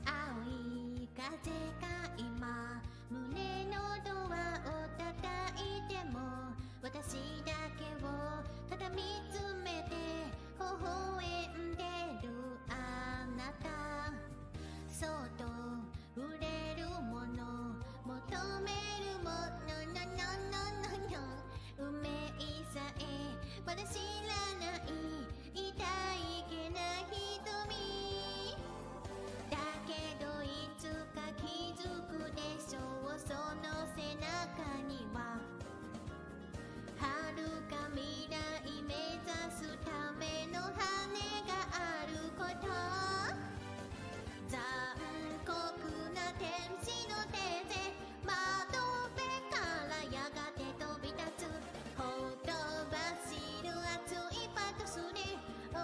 青い風が今胸のドアを叩いても私だけをただ見つめて微笑んでるあなた、そっと触れるもの求めるものの運命さえまだ知らない痛いけな瞳だけどいつか気づくでしょう、その背中には遥か未来目指すための羽があること、残酷な天使の手で窓辺からやがて飛び立つ、ほとばしる熱いパトスで思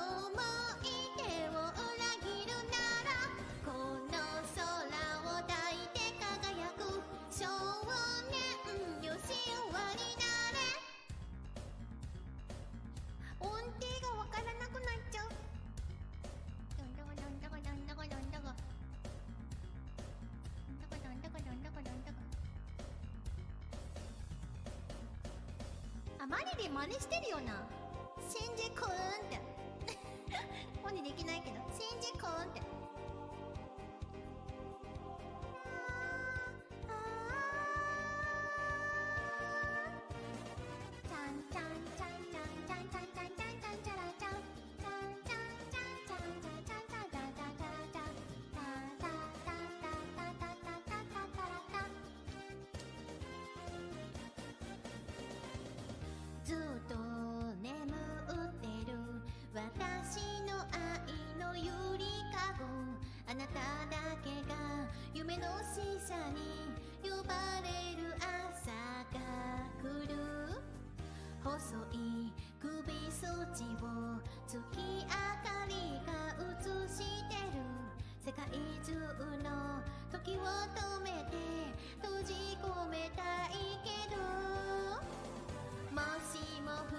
い出を裏切るなら、この空を抱いて輝く少年よ神話になれ。音程がわからなくなっちゃう。あ、マリで真似してるよな。シンジくんって真似できないけど、シンジくんってチャンチャンチャンチャンチャンチャンチャンチャンチャンチャラチャンチャンチャンチャンチャンチャンチャンチャンチャンチャンチャンチャラチャンタタタタタタタタタラタン、ずっと眠ってる私の愛のゆりかご、あなただけが夢の使者に呼ばれる朝が来る、細い首筋を月明かりが映してる、世界中の時を止めて閉じ込めたいけど、もしも二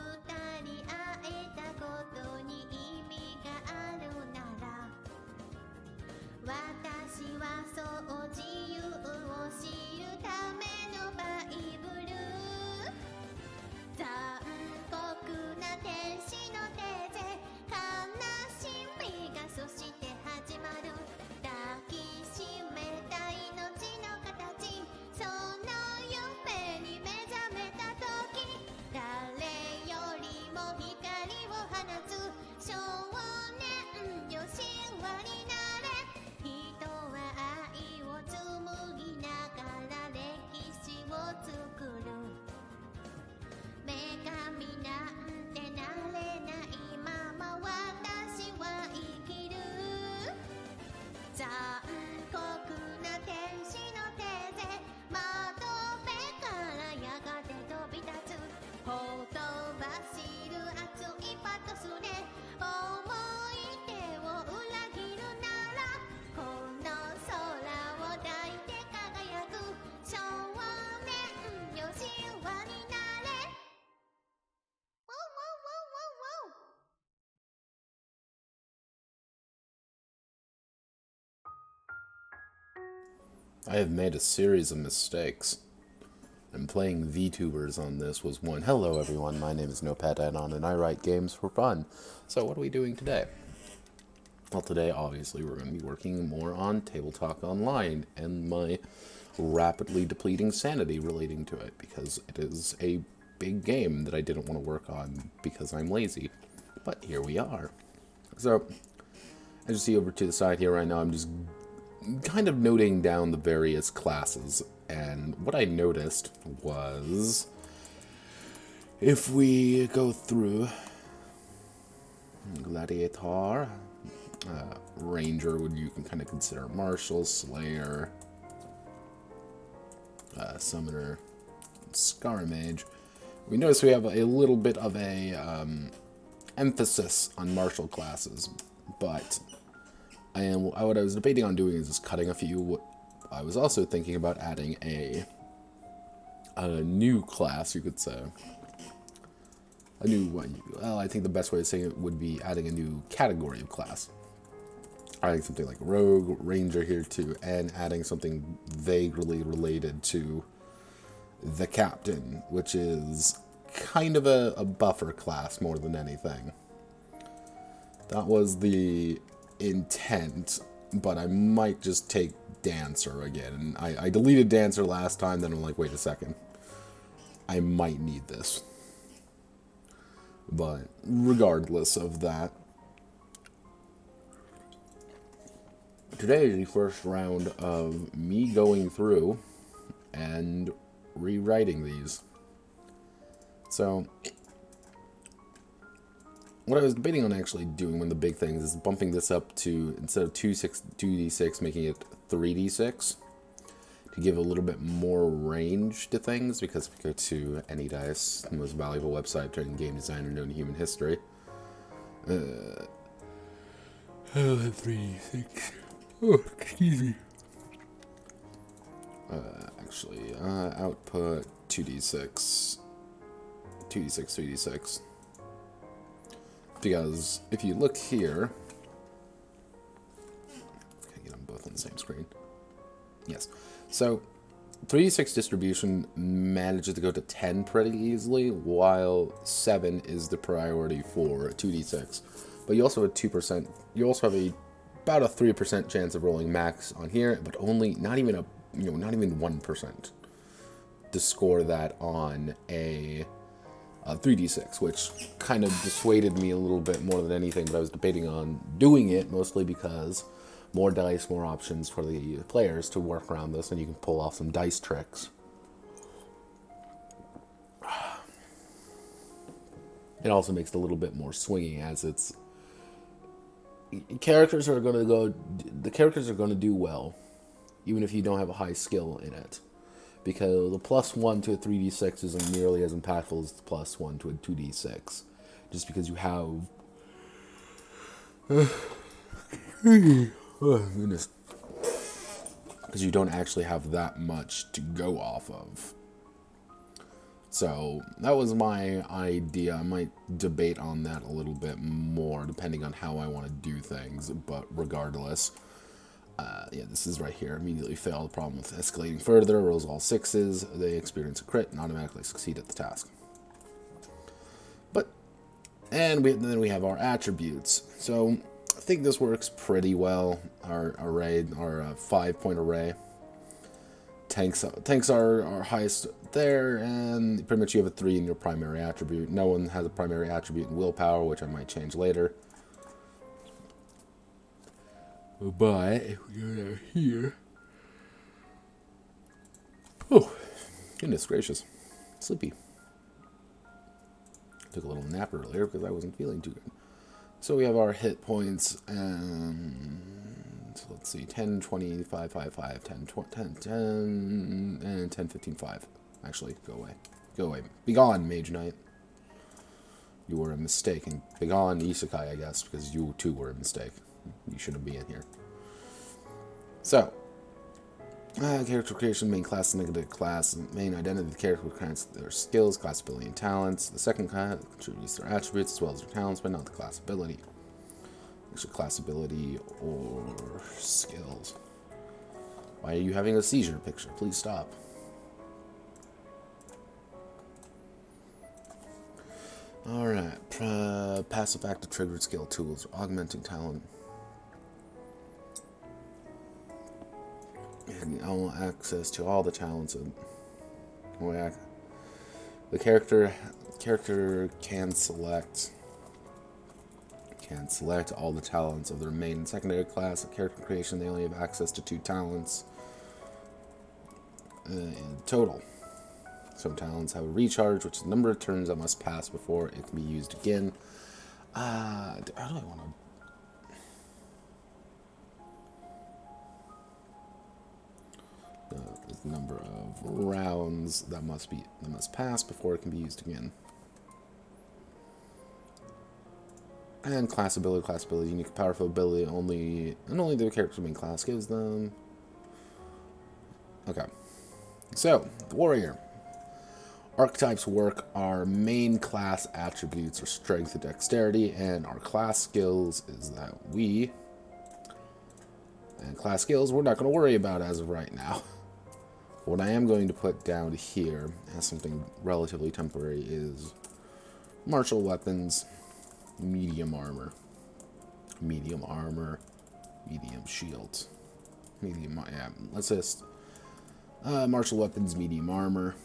人会えたことに意味があるなら、私はそう自由を知るためのバイブル、残酷な天使の手で悲しみがそして始まる、抱きしめた命の形、その夢に目覚めた時、誰よりも光を放つ少年よ神話になれ、人は愛を紡ぎながら歴史を作る、女神なんてなれないまま私は生きる、残酷な天使の手で窓辺からやがて飛び立つ、ほとばしる熱いパトスで思い出を裏切るなら、この空を抱いて輝く少年よ神話になれ。ワンワンワンワンワン。I have made a series of mistakes. And playing VTubers on this was one. Hello everyone, my name is NopadAddon and I write games for fun. So what are we doing today? Well, today obviously we're going to be working more on Tabletalk Online and my rapidly depleting sanity relating to it, because it is a big game that I didn't want to work on because I'm lazy. But here we are. So, as you see over to the side here right now, I'm just kind of noting down the various classes, and what I noticed was, if we go through Gladiator, Ranger, you can kind of consider Marshal, Slayer, Summoner, Scarmage. We notice we have a little bit of a emphasis on martial classes, but what I was debating on doing is just cutting a few. I was also thinking about adding a a new class, you could say. A new one. Well, I think the best way to say it would be adding a new category of class. Adding something like rogue, ranger here too, and adding something vaguely related to the captain, which is kind of a buffer class more than anything. That was the intent, but I might just take dancer again. And I deleted dancer last time, then I'm like, wait a second. I might need this. But regardless of that, today is the first round of me going through and rewriting these. So, what I was debating on actually doing, one of the big things, is bumping this up to, instead of 2d6, making it 3d6, to give a little bit more range to things, because if you go to AnyDice, the most valuable website turning game designer known in human history, 3d6, oh, excuse me. Actually, output 2d6, 3d6. Because if you look here, can I get them both on the same screen? Yes. So 3d6 distribution manages to go to 10 pretty easily, while 7 is the priority for 2d6. But you also have 2%. You also have about a 3% chance of rolling max on here, but only not even 1% to score that on a 3d6, which kind of dissuaded me a little bit more than anything. But I was debating on doing it mostly because more dice, more options for the players to work around this, and you can pull off some dice tricks. It also makes it a little bit more swinging, as it's the characters are going to do well, even if you don't have a high skill in it. Because the +1 to a 3d6 isn't nearly as impactful as the +1 to a 2d6. Just because you have... oh, goodness. Because you don't actually have that much to go off of. So, that was my idea. I might debate on that a little bit more, depending on how I want to do things. But regardless... yeah, this is right here. Immediately fail. The problem with escalating further. Rolls all 6s. They experience a crit and automatically succeed at the task. Then we have our attributes. So I think this works pretty well. Our array, our 5-point array. Tanks are our highest there, and pretty much you have a 3 in your primary attribute. No one has a primary attribute in willpower, which I might change later. But if we go down here, oh, goodness gracious, sleepy. Took a little nap earlier because I wasn't feeling too good. So we have our hit points, and so let's see, 10, 20, 5, 5, 5, 10, 10, and 10, 15, 5. Actually, go away. Go away. Begone, Mage Knight. You were a mistake, and begone, Isekai, I guess, because you too were a mistake. You shouldn't be in here. So, character creation, main class, negative class, main identity of the character grants their skills, class ability, and talents. The second class contributes their attributes as well as their talents, but not the class ability. Actually, class ability or skills. Why are you having a seizure picture? Please stop. Alright, passive active triggered skill tools, augmenting talent. And all access to all the talents of the character can select all the talents of their main and secondary class. At character creation, they only have access to 2 talents in total. Some talents have a recharge, which is the number of turns that must pass before it can be used again. How do I want to... the number of rounds that must pass before it can be used again. And class ability, unique powerful ability only the character's main class gives them. Okay. So, the warrior. Archetypes work. Our main class attributes are strength and dexterity, and our class skills is that we... And class skills we're not going to worry about as of right now. What I am going to put down here as something relatively temporary is martial weapons, medium armor, medium shields, yeah, let's just martial weapons, medium armor.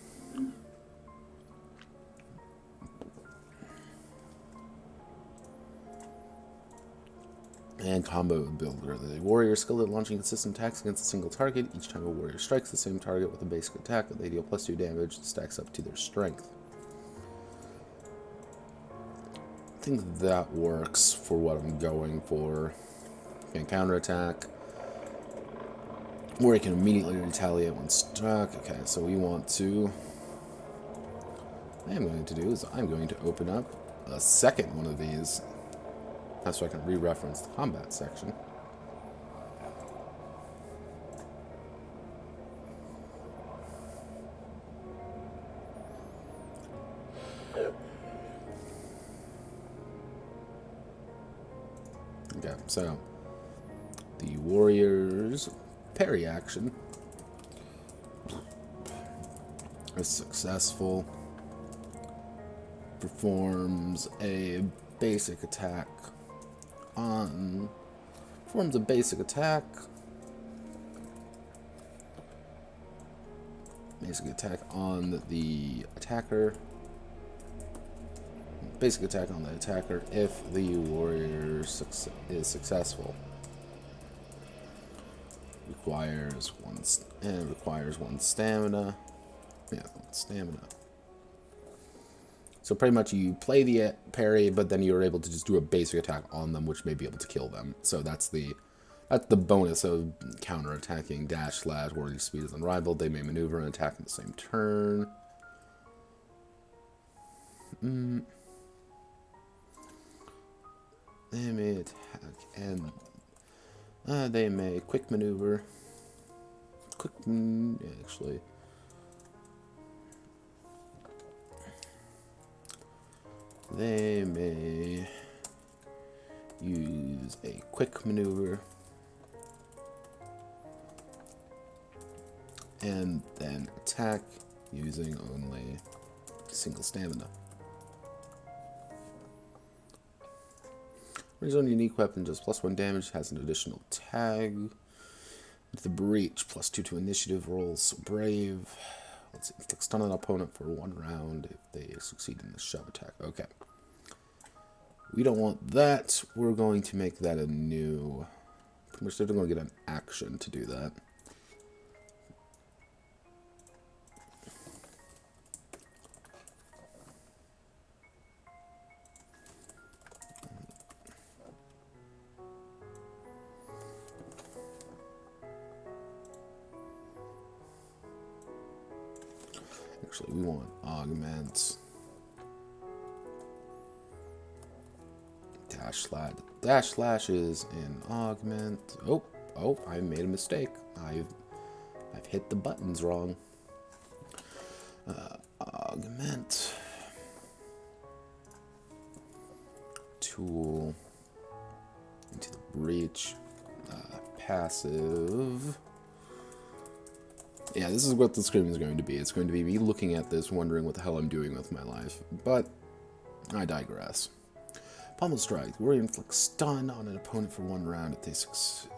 And combo builder. The warrior skilled at launching consistent attacks against a single target. Each time a warrior strikes the same target with a basic attack, they deal +2 damage that stacks up to their strength. I think that works for what I'm going for. Can counterattack. Warrior can immediately retaliate when struck. Okay, so we want to... What I'm going to do is I'm going to open up a second one of these. That's so I can re-reference the combat section. Okay, so the warrior's parry action is successful. Performs a basic attack on the attacker. Basic attack on the attacker if the warrior is successful. Requires one stamina. Yeah, stamina. So pretty much you play the parry, but then you're able to just do a basic attack on them, which may be able to kill them. So that's the bonus of counter-attacking. Dash slash warrior speed is unrivaled. They may maneuver and attack in the same turn. They may attack and they may quick maneuver. Actually. They may use a quick maneuver and then attack using only single stamina. His own unique weapon does +1 damage, has an additional tag. The breach, +2 to initiative rolls. Brave. Let's see, inflict stun on an opponent for 1 round if they succeed in the shove attack. Okay. We don't want that. We're going to make that a new... Pretty much they're going to get an action to do that. Actually, we want augment. Dash slash is in augment. Oh, I made a mistake. I've hit the buttons wrong. Augment. Tool. Into the breach. Passive. Yeah, this is what the screen is going to be. It's going to be me looking at this, wondering what the hell I'm doing with my life. But I digress. Pommel strike. Warrior inflicts stun on an opponent for 1 round if they succeed.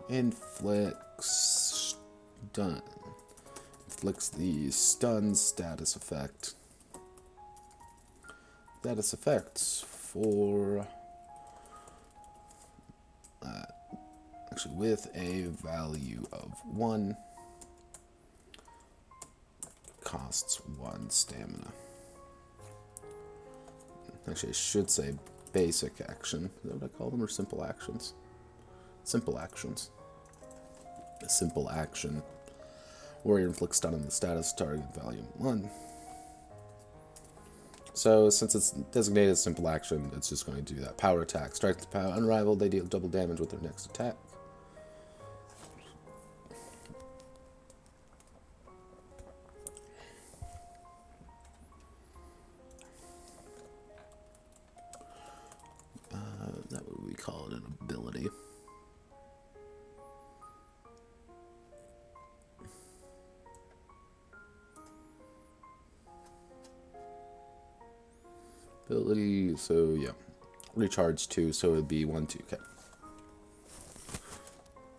Inflicts stun. Inflicts the stun status effect. Status effects for... actually, with a value of 1. Costs 1 stamina. Actually, I should say basic action. Is that what I call them, or simple actions? Simple actions. A simple action. Warrior inflicts stun on the status target, value 1. So, since it's designated as simple action, it's just going to do that. Power attack. Strike the power unrivaled. They deal double damage with their next attack. Ability, so yeah. Recharge 2, so it would be 1, 2. Okay. I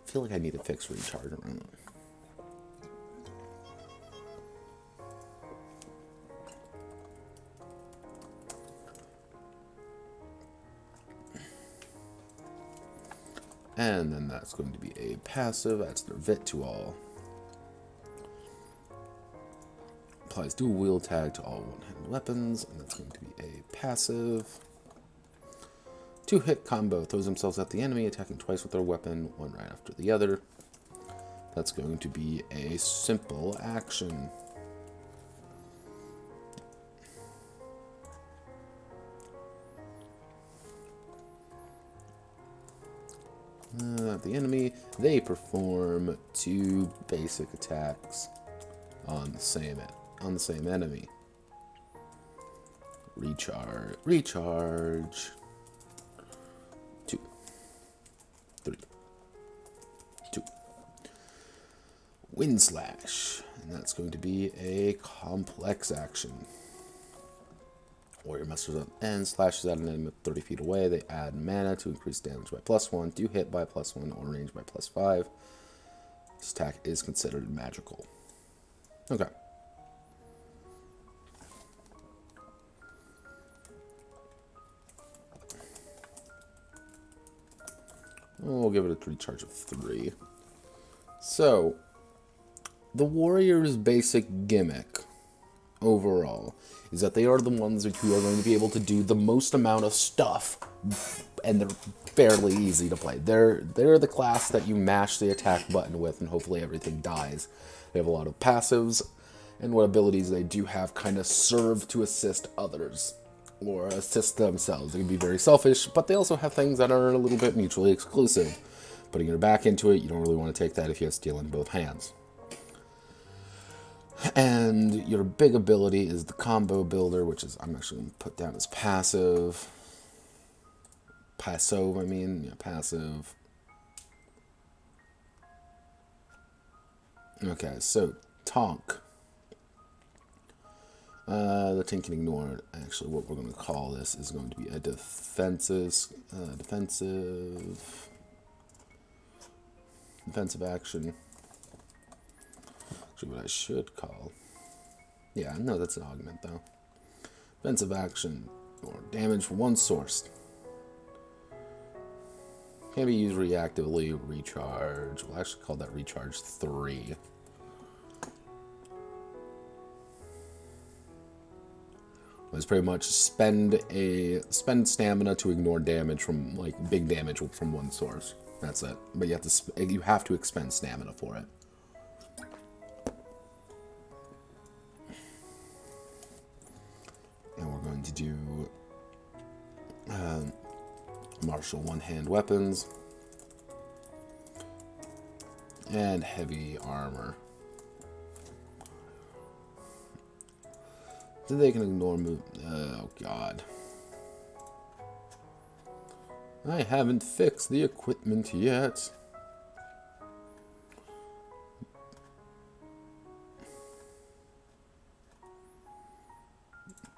feel like I need to fix recharge around it. And then that's going to be a passive. Adds their Vit to all. Applies dual wield tag to all one-handed weapons. And that's going to be a passive. 2-hit combo. Throws themselves at the enemy, attacking twice with their weapon, one right after the other. That's going to be a simple action. The enemy, they perform 2 basic attacks on the same enemy. Recharge. 2, 3, 2. Wind slash, and that's going to be a complex action. Warrior musters up and slashes at an enemy 30 feet away. They add mana to increase damage by +1, do hit by +1, or range by +5. This attack is considered magical. Okay. We'll give it a recharge of 3. So, the warrior's basic gimmick overall is that they are the ones who are going to be able to do the most amount of stuff, and they're fairly easy to play. They're the class that you mash the attack button with and hopefully everything dies. They have a lot of passives, and what abilities they do have kind of serve to assist others or assist themselves. They can be very selfish, but they also have things that are a little bit mutually exclusive. Putting your back into it, you don't really want to take that if you have steel in both hands. And your big ability is the combo builder, which is, I'm actually going to put down as passive. Passive. Okay, so Tonk. The Tink can ignore it. Actually, what we're going to call this is going to be a defensive action. Actually, what I should call... Yeah, no, that's an augment, though. Defensive action, or damage from one source. Can be used reactively, recharge. We'll actually call that recharge 3. It's pretty much spend stamina to ignore damage from, like, big damage from one source. That's it. But you have to expend stamina for it. And we're going to do martial one-hand weapons and heavy armor. So they can ignore move. Oh god. I haven't fixed the equipment yet.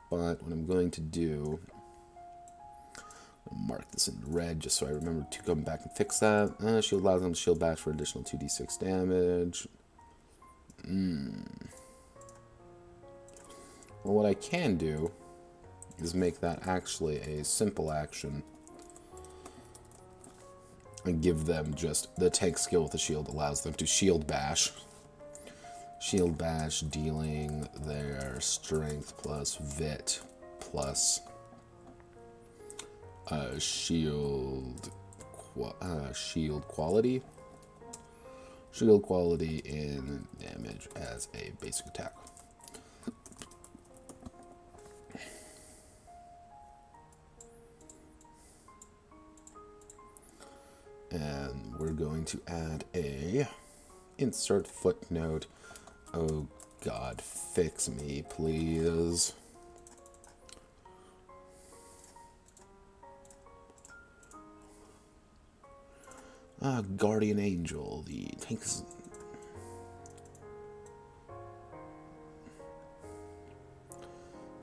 But what I'm going to do, I'll mark this in red just so I remember to come back and fix that. Shield allows them to shield bash for additional 2d6 damage. Well, what I can do is make that actually a simple action and give them just the tank skill with the shield allows them to shield bash. Shield bash dealing their strength plus vit plus shield quality. Shield quality in damage as a basic attack. And we're going to add a insert footnote. Oh god, fix me, please. Guardian Angel. The tanks.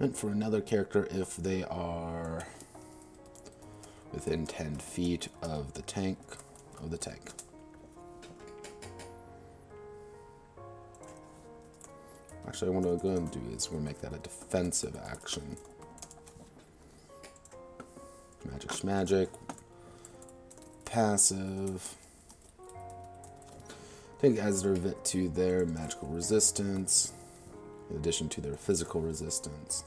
And for another character, if they are within 10 feet of the tank. Actually, what I'm going to do is we'll make that a defensive action. Magic's magic. Passive. Tank adds their VIT to their magical resistance, in addition to their physical resistance.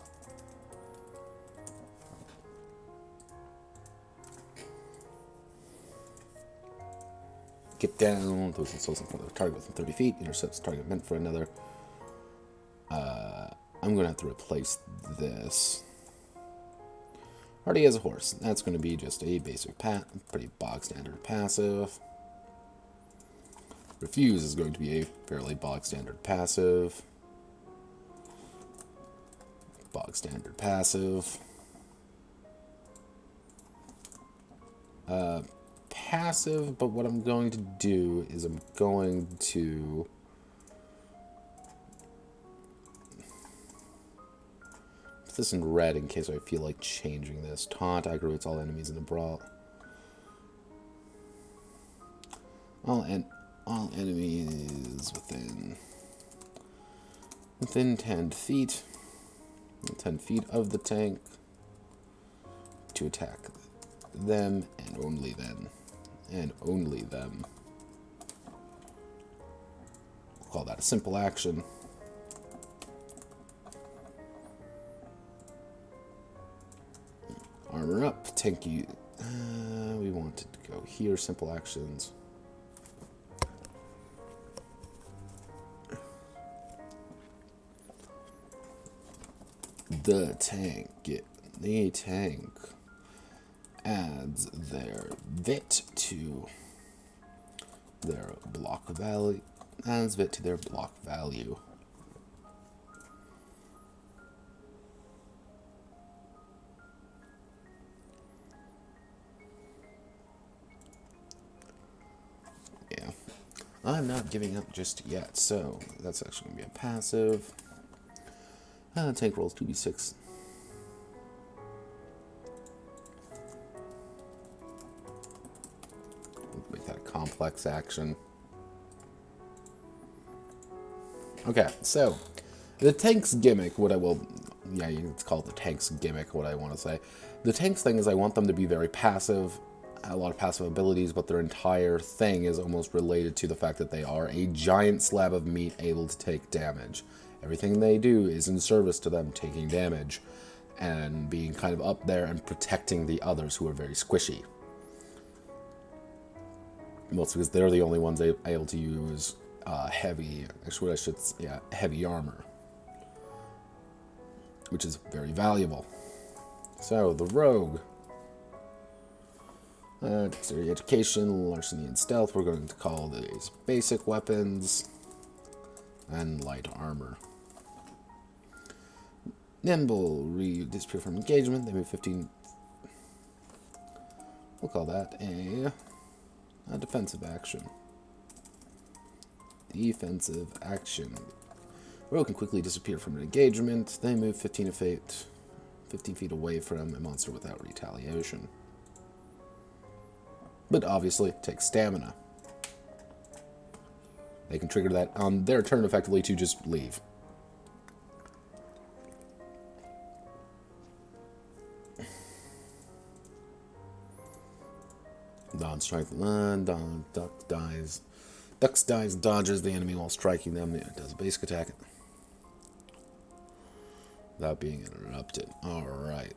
Get down. Those insults in front of the target within 30 feet. Intercepts target meant for another. I'm going to have to replace this. Already has a horse. That's going to be just a basic pretty bog standard passive. Refuse is going to be a fairly bog standard passive. Bog standard passive. Passive, but what I'm going to do is I'm going to put this in red in case I feel like changing this. Taunt aggravates all enemies in a brawl. All enemies within 10 feet of the tank to attack them and only them. We'll call that a simple action. Armor up, tank you. We want it to go here, simple actions. The tank adds their VIT to their block value. Yeah. I'm not giving up just yet, so that's actually going to be a passive. Tank rolls 2d6. Make that a complex action. Okay, so the tank's gimmick, it's called the tank's gimmick, what I want to say. The tank's thing is I want them to be very passive, a lot of passive abilities, but their entire thing is almost related to the fact that they are a giant slab of meat able to take damage. Everything they do is in service to them taking damage and being kind of up there and protecting the others who are very squishy. Mostly because they're the only ones able to use heavy armor, which is very valuable. So, the rogue. Dexterity, education, larceny, and stealth. We're going to call these basic weapons and light armor. Nimble, disappear from engagement. They move 15. We'll call that a defensive action. Defensive action. Rogue can quickly disappear from an engagement. They move 15 feet away from a monster without retaliation. But obviously, take stamina. They can trigger that on their turn effectively to just leave. Dodge strike. Duck dies. Ducks dies, dodges the enemy while striking them. It does a basic attack without being interrupted. Alright.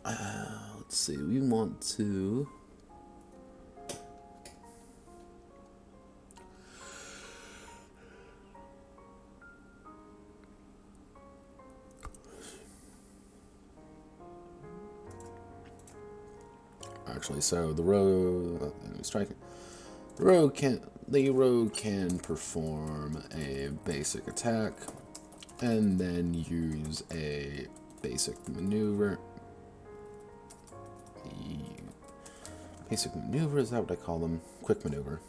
Let's see. We want to... Actually, so the rogue... striking. The rogue can perform a basic attack and then use a basic maneuver. Basic maneuver, is that what I call them? Quick maneuver.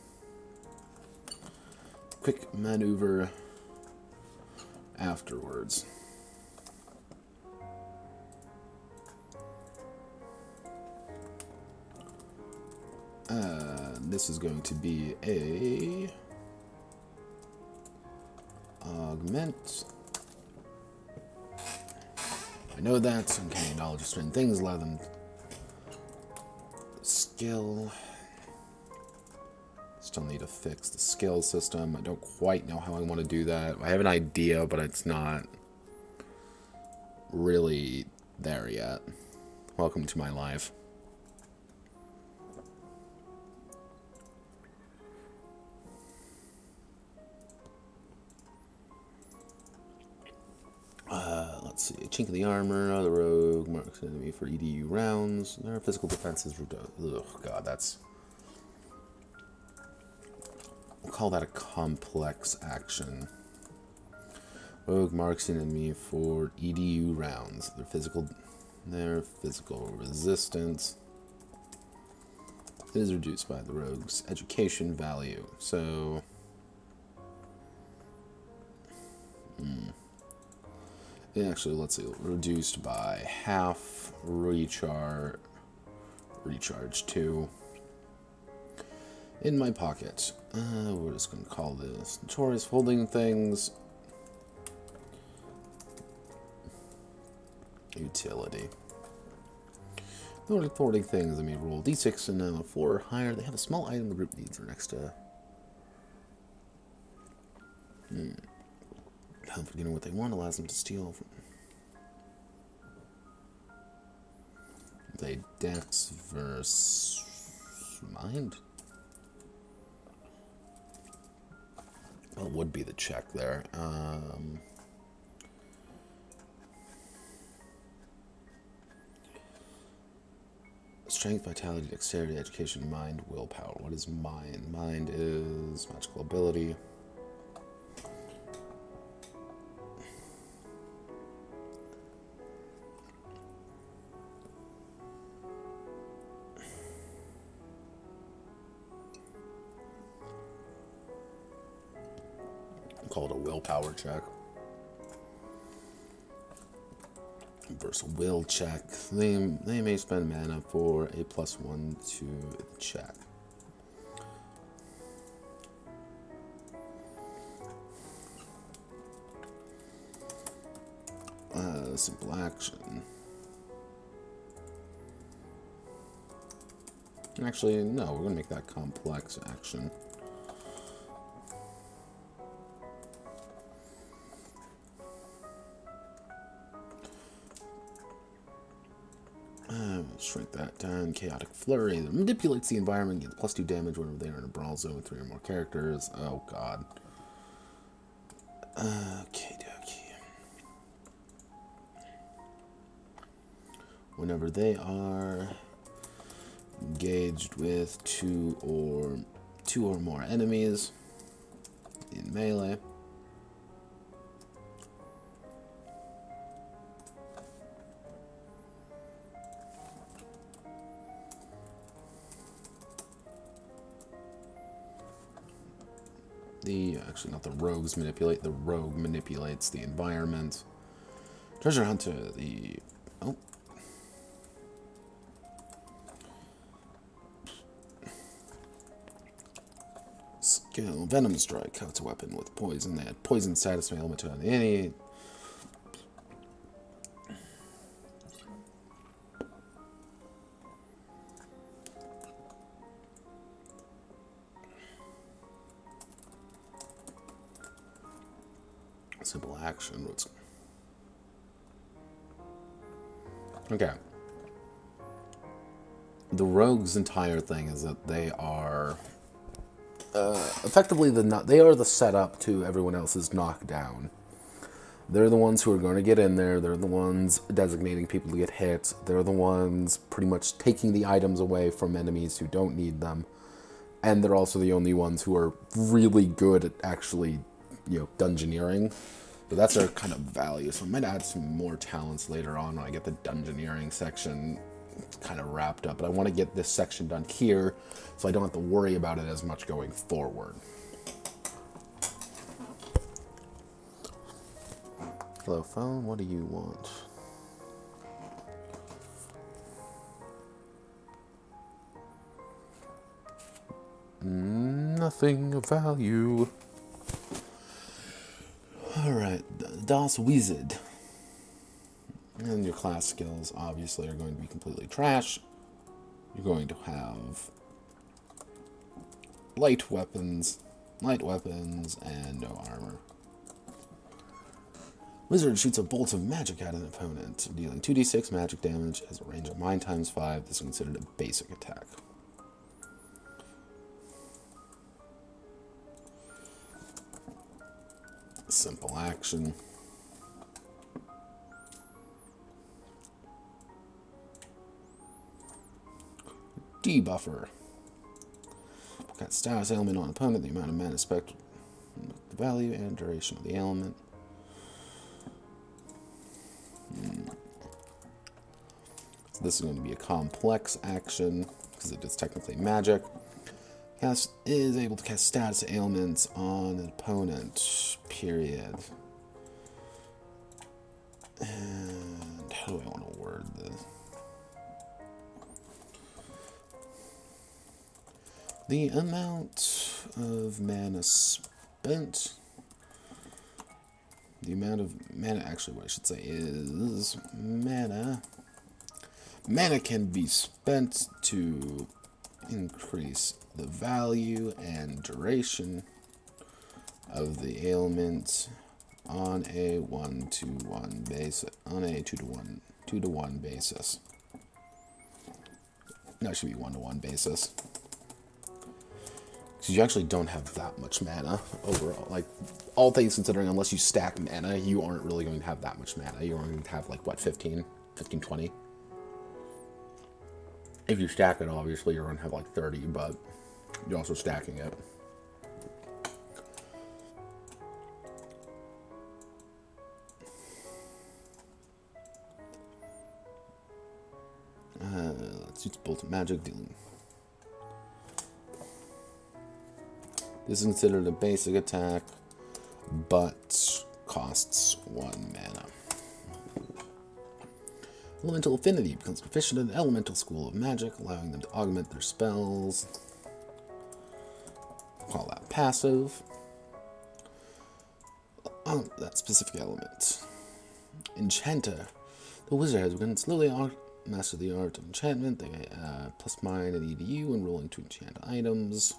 quick maneuver afterwards. This is going to be a augment. I know that. Okay, knowledge of certain things, allow them skill. Still need to fix the skill system. I don't quite know how I want to do that. I have an idea, but it's not really there yet. Welcome to my life. Let's see. Chink in the armor. The rogue marks enemy for EDU rounds. Their physical defenses. Oh god, that's. We'll call that a complex action. Rogue marks an enemy for EDU rounds. Their physical resistance is reduced by the rogue's education value. So. Actually, let's see, reduced by half, recharge 2. In my pocket. We're just going to call this notorious holding things. Utility. Notorious holding things, I mean, roll d6 and 4 or higher. They have a small item the group needs or next to. Help for getting what they want allows them to steal from. They dex versus mind. What would be the check there? Strength, vitality, dexterity, education, mind, willpower. What is mind? Mind is magical ability. Call it a willpower check. Versus will check. They may spend mana for a +1 to the check. Simple action. Actually, no, we're gonna make that complex action. Shrink that down. Chaotic Flurry. That manipulates the environment. Get +2 damage whenever they are in a brawl zone with 3 or more characters. Oh god. Okay, dokie. Whenever they are engaged with two or more enemies in melee. Actually, not the rogues manipulate. The rogue manipulates the environment. Treasure Hunter, skill, Venom Strike. It's a weapon with poison. They had poison status, may element to any. Simple action. Okay. The rogue's entire thing is that they are effectively they are the setup to everyone else's knockdown. They're the ones who are going to get in there. They're the ones designating people to get hit. They're the ones pretty much taking the items away from enemies who don't need them. And they're also the only ones who are really good at actually, dungeoneering. So that's their kind of value. So I might add some more talents later on when I get the dungeoneering section kind of wrapped up. But I want to get this section done here so I don't have to worry about it as much going forward. Hello, phone. What do you want? Nothing of value. Alright, Das Wizard. And your class skills obviously are going to be completely trash. You're going to have light weapons, and no armor. Wizard shoots a bolt of magic at an opponent, dealing 2d6 magic damage as a range of mine times 5. This is considered a basic attack. Simple action. Debuffer. Got status ailment on opponent, the amount of mana spectral, the value and duration of the ailment. So this is going to be a complex action because it is technically magic. Cast is able to cast status ailments on an opponent. Period. And how do I want to word this? The amount of mana spent. The amount of mana, actually, what I should say is mana. Mana can be spent to increase the value and duration of the ailment on a 1-to-1 basis. On a 2-to-1 basis. No, it should be 1-to-1 basis. Because you actually don't have that much mana overall. Like, all things considering, unless you stack mana, you aren't really going to have that much mana. You're going to have, like, what, 15, 20? If you stack it, obviously, you're going to have, like, 30, but you're also stacking it. Let's use Bolt of Magic, dealing. This is considered a basic attack, but costs 1 mana. Elemental Affinity becomes proficient in the Elemental School of Magic, allowing them to augment their spells. Call that passive. On that specific element. Enchanter. The wizard has begun slowly master the art of enchantment. They get +9 and EDU when rolling to enchant items.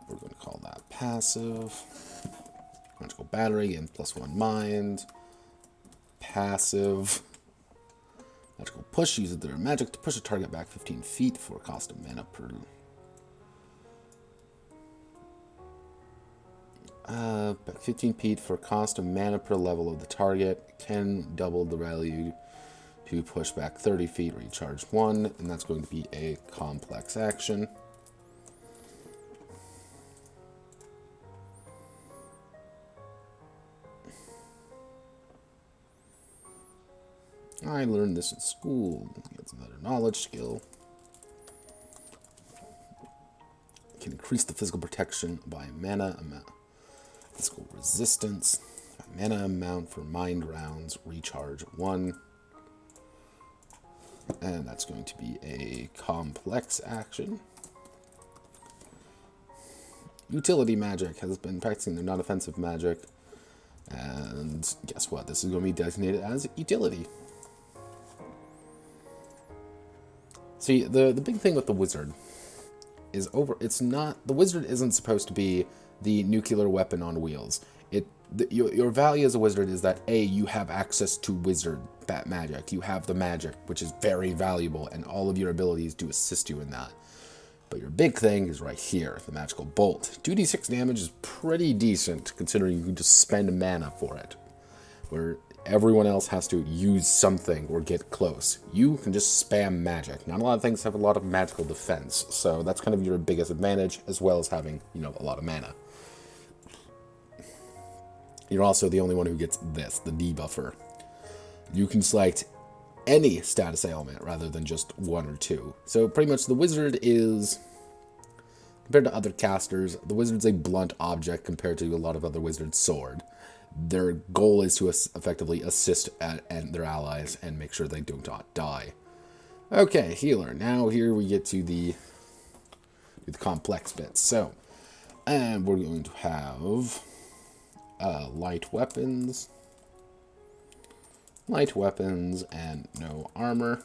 We're going to call that passive. Magical Battery, again, +1 mind. Passive. Magical Push, uses their magic to push a target back 15 feet for a cost of mana per... back 15 feet for a cost of mana per level of the target. Can double the value to push back 30 feet, recharge 1, and that's going to be a complex action. I learned this in school. Gets another knowledge skill. Can increase the physical protection by mana amount. Physical resistance. Mana amount for mind rounds. Recharge 1. And that's going to be a complex action. Utility magic has been practicing their non-offensive magic. And guess what? This is going to be designated as utility. See, the big thing with the wizard is the wizard isn't supposed to be the nuclear weapon on wheels. Your value as a wizard is that A, you have access to wizard magic. You have the magic, which is very valuable, and all of your abilities do assist you in that. But your big thing is right here, the magical bolt. 2d6 damage is pretty decent, considering you can just spend mana for it. Where everyone else has to use something or get close. You can just spam magic. Not a lot of things have a lot of magical defense, so that's kind of your biggest advantage, as well as having, a lot of mana. You're also the only one who gets this, the debuffer. You can select any status ailment rather than just 1 or 2. So pretty much the wizard is, compared to other casters, the wizard's a blunt object compared to a lot of other wizards' sword. Their goal is to effectively assist and their allies and make sure they do not die. Okay, healer. Now here we get to the complex bits. So, and we're going to have light weapons, and no armor.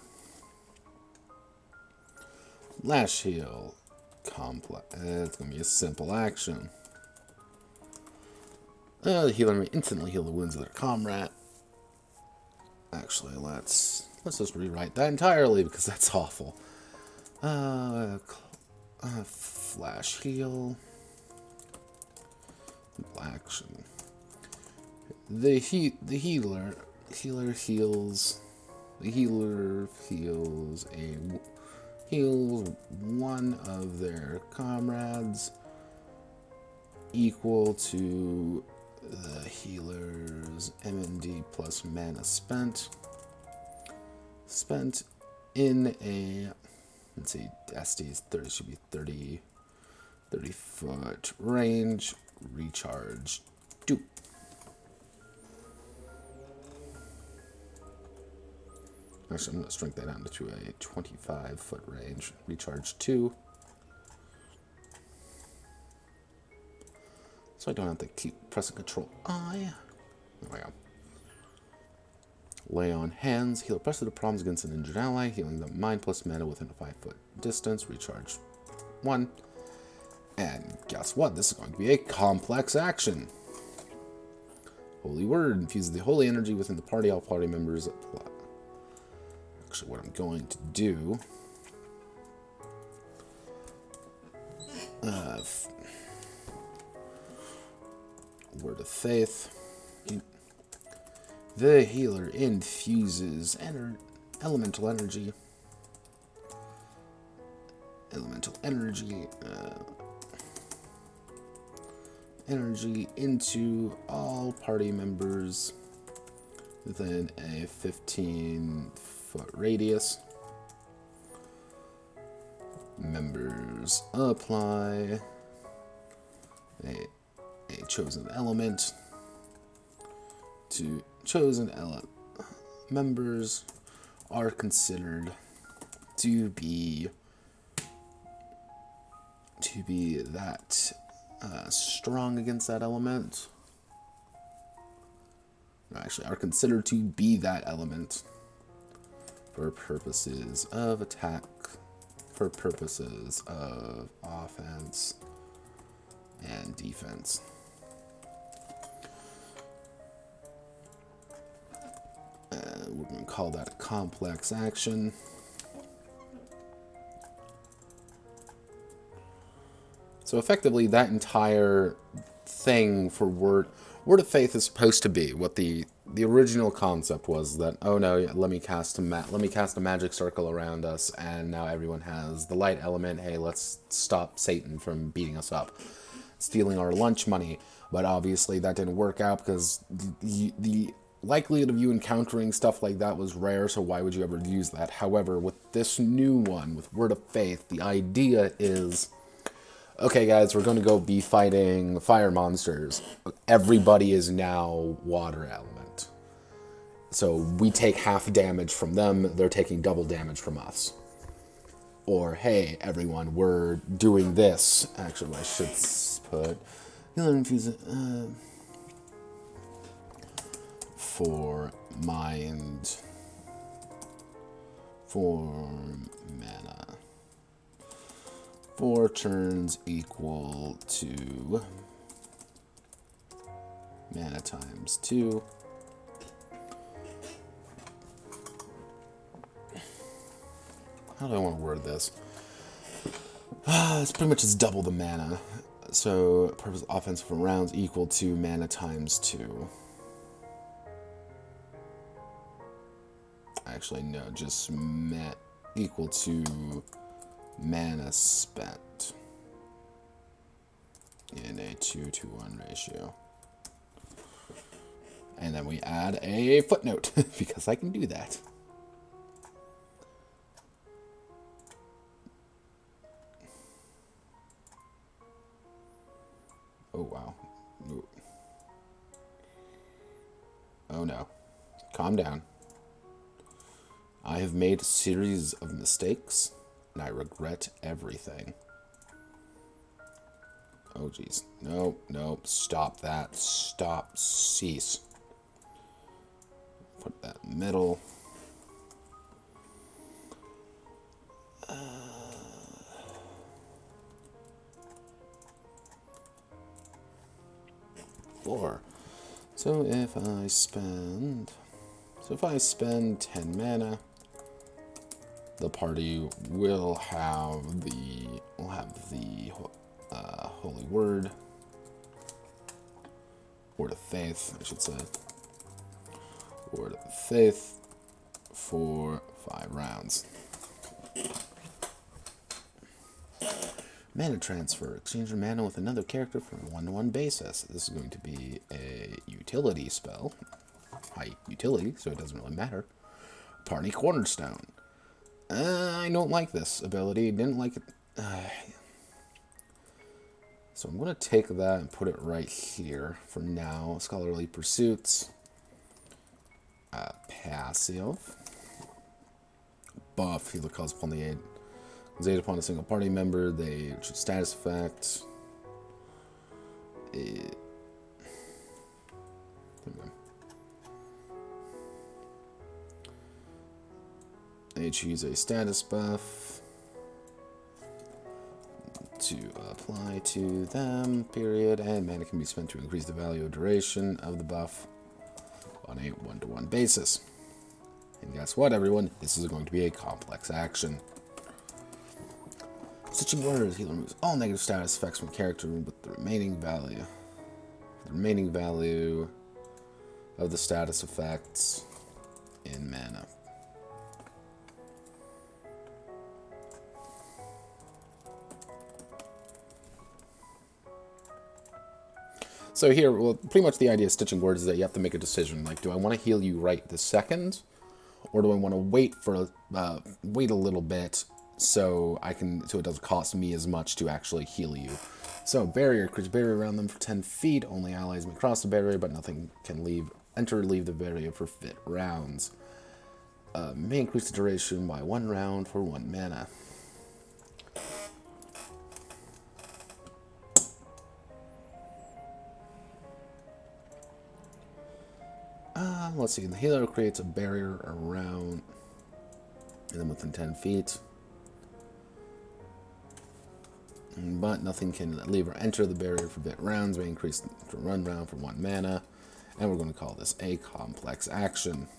Lash heal, complex. It's gonna be a simple action. The healer may instantly heal the wounds of their comrade. Actually, let's just rewrite that entirely because that's awful. Flash heal. Action. The healer heals one of their comrades equal to the healer's MND plus mana spent in a, let's see, SD's 30 should be 30 foot range. Recharge 2. Actually, I'm going to shrink that down to a 25 foot range. Recharge 2. So I don't have to keep pressing Control I. There we go. Lay on hands. Heal press the problems against an injured ally, healing them mind plus mana within a 5 foot distance. Recharge 1. And guess what? This is going to be a complex action. Holy Word. Infuses the holy energy within the party. All party members apply. Actually, what I'm going to do... Word of Faith. The healer infuses elemental energy. Energy into all party members within a 15-foot radius. Members apply a chosen element to chosen members are considered to be that strong against that element. Actually, are considered to be that element for purposes of attack, for purposes of offense and defense. We're going to call that a complex action. So effectively, that entire thing for Word of Faith is supposed to be what the original concept was. That, oh no, let me cast a magic circle around us, and now everyone has the light element. Hey, let's stop Satan from beating us up, stealing our lunch money. But obviously, that didn't work out because the likelihood of you encountering stuff like that was rare. So why would you ever use that? However, with this new one, with Word of Faith, the idea is, okay, guys, we're going to go be fighting fire monsters. Everybody is now water element. So we take half damage from them. They're taking double damage from us. Or, hey, everyone, we're doing this. Actually, I should put... for mind... for mana. 4 turns equal to mana times 2. How do I want to word this? It's pretty much just double the mana. So, purpose offensive rounds equal to mana times 2. Actually, no, just equal to mana spent in a 2-to-1 ratio. And then we add a footnote, because I can do that. Oh, wow. Ooh. no. Calm down. I have made a series of mistakes, and I regret everything. Oh, jeez. No, no, stop that. Stop. Cease. Put that in the middle. Four. So if I spend 10 mana, the party will have the holy word of faith, I should say. Word of faith for 5 rounds. Mana transfer. Exchange your mana with another character for a 1-to-1 basis. This is going to be a utility spell. High utility, so it doesn't really matter. Party Cornerstone. I don't like this ability. Didn't like it. So I'm going to take that and put it right here for now. Scholarly Pursuits. Passive. Buff. Healer calls upon the aid. Aid upon a single party member. They choose status effect. They choose a status buff to apply to them, period, and mana can be spent to increase the value or duration of the buff on a 1-to-1 basis. And guess what, everyone? This is going to be a complex action. Stitching Words. Healer removes all negative status effects from character with the remaining value. The remaining value of the status effects in mana. So here, well, pretty much the idea of Stitching Words is that you have to make a decision. Like, do I want to heal you right this second, or do I want to wait a little bit so it doesn't cost me as much to actually heal you? So barrier, creates a barrier around them for 10 feet. Only allies may cross the barrier, but nothing can enter or leave the barrier for fit rounds. May increase the duration by 1 round for 1 mana. Let's see, the healer creates a barrier around them within 10 feet. But nothing can leave or enter the barrier for bit rounds. May increase the run round for 1 mana. And we're going to call this a complex action.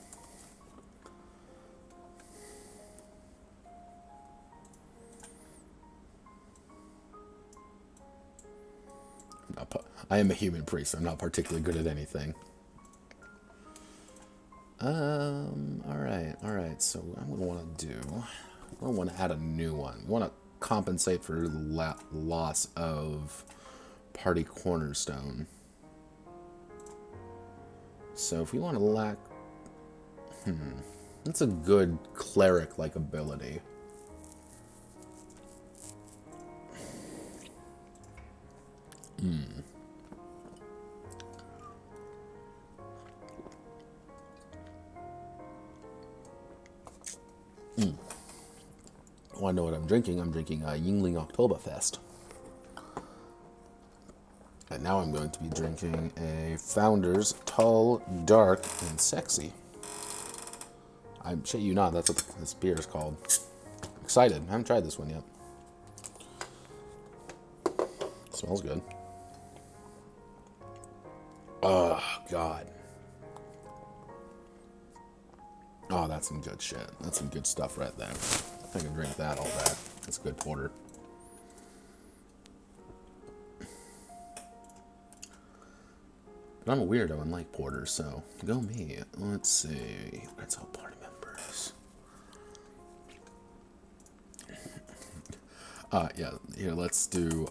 I am a human priest. I'm not particularly good at anything. Alright, so what I'm going to want to do, I want to add a new one. I want to compensate for the loss of Party Cornerstone. So if we want to that's a good cleric-like ability. Want to know what I'm drinking? I'm drinking Yingling Oktoberfest. And now I'm going to be drinking a Founders Tall, Dark, and Sexy. I shit you not, that's what this beer is called. I'm excited. I haven't tried this one yet. Smells good. Oh, God. Oh, that's some good shit. That's some good stuff right there. I can drink that all day. That's good porter. But I'm a weirdo and like porter, so go me. Let's see. That's all party members. Yeah, here, let's do,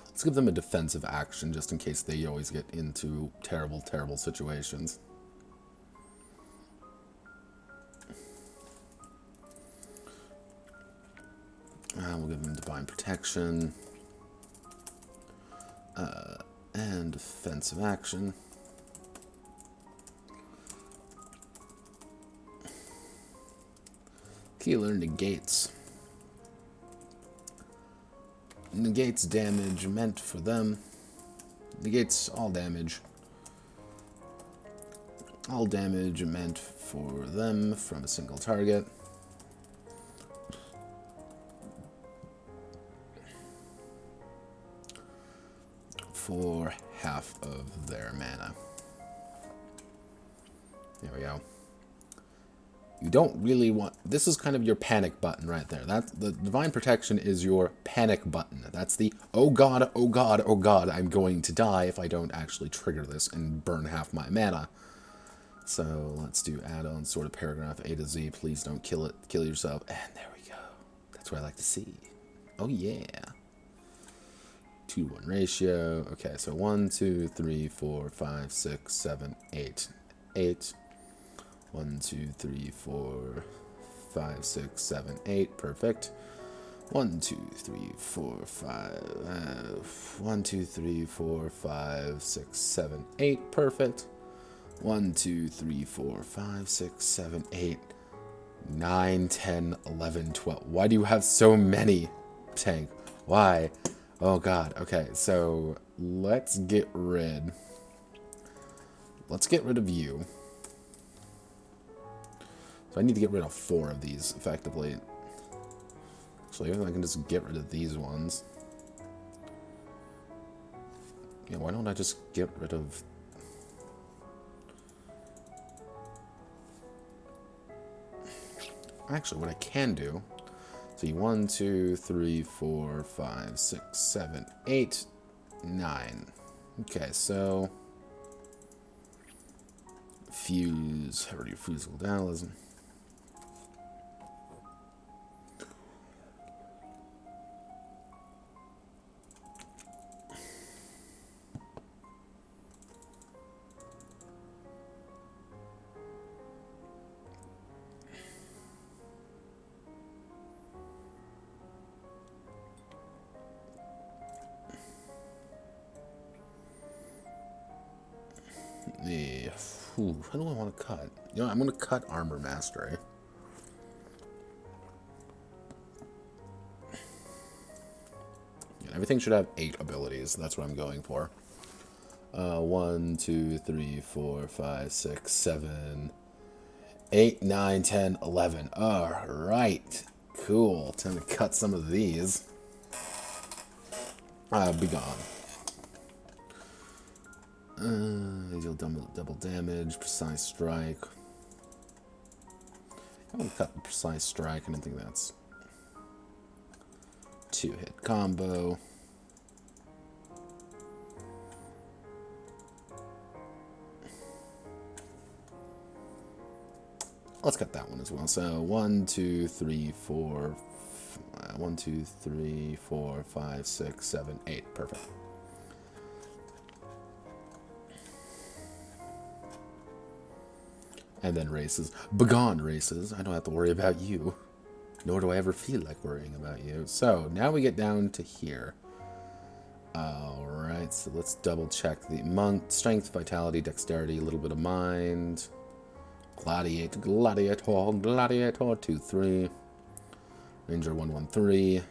let's give them a defensive action just in case they always get into terrible, terrible situations. We'll give them Divine Protection. And defensive action. Healer negates. Negates damage meant for them. Negates all damage. All damage meant for them from a single target. For half of their mana. There we go. You don't really want... This is kind of your panic button right there. That's the Divine Protection is your panic button. That's the, oh god, oh god, oh god, I'm going to die if I don't actually trigger this and burn half my mana. So let's do add-on sort of paragraph A to Z. Please don't kill it. Kill yourself. And there we go. That's what I like to see. Oh yeah. 2-to-1 ratio. Okay, so 1, 2, 3, 4, 5, 6, 7, 8. 8. 1, 2, 3, 4, 5, 6, 7, 8. Perfect. 1, 2, 3, 4, 5. 1, 2, 3, 4, 5, 6, 7, 8. Perfect. 1, 2, 3, 4, 5, 6, 7, 8. 9, 10, 11, 12. Why do you have so many, Tank? Why? Oh god. Okay, so let's get rid of you. So I need to get rid of 4 of these, effectively. Actually, I can just get rid of these ones. Yeah, why don't I just get rid of... Actually, what I can do... See, 1, 2, 3, 4, 5, 6, 7, 8, 9. Okay, so... Fuse... Hereditary Physical Dualism. Yeah. Who do I want to cut? You know, I'm going to cut Armor Mastery. Yeah, everything should have 8 abilities. That's what I'm going for. 1, 2, 3, 4, 5, 6, 7, 8, 9, 10, 11. Alright. Cool. Time to cut some of these. Be gone. Deal double damage, precise strike. I'm gonna cut the precise strike. I don't think that's 2-hit combo. Let's cut that one as well. So 1, 2, 3, 4. 1, 2, 3, 4, 5, 6, 7, 8. Perfect. And then races. Begone, races. I don't have to worry about you. Nor do I ever feel like worrying about you. So, now we get down to here. Alright, so let's double check the monk. Strength, vitality, dexterity, a little bit of mind. Gladiator, 2, 3. Ranger, 1, 1, 3.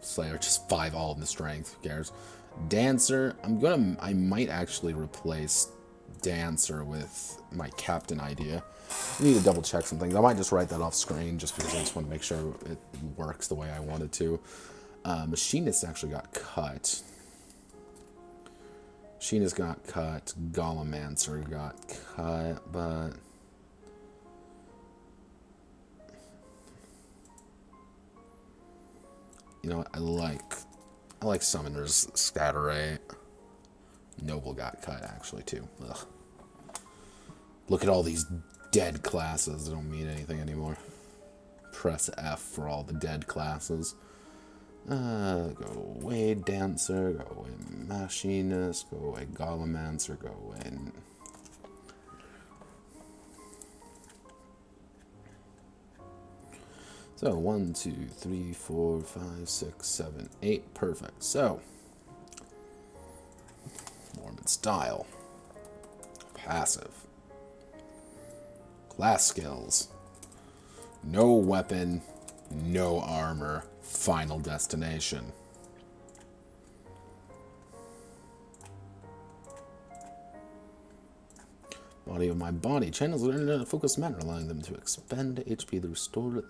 Slayer, just 5 all in the strength. Who cares? Dancer, I might actually replace Dancer with my captain idea. I need to double check some things. I might just write that off screen just because I just want to make sure it works the way I want it to. Machinist actually got cut. Machinist got cut. Golemancer got cut, but... You know what? I like Summoner's scatter rate. Noble got cut, actually, too. Ugh. Look at all these dead classes. They don't mean anything anymore. Press F for all the dead classes. Go away, Dancer. Go away, Machinist. Go away, Golemancer. Go away... So, 1, 2, 3, 4, 5, 6, 7, 8. Perfect. So, form and style. Passive. Class skills. No weapon, no armor, final destination. Body of my body. Channels are in a focused manner, allowing them to expend HP to restore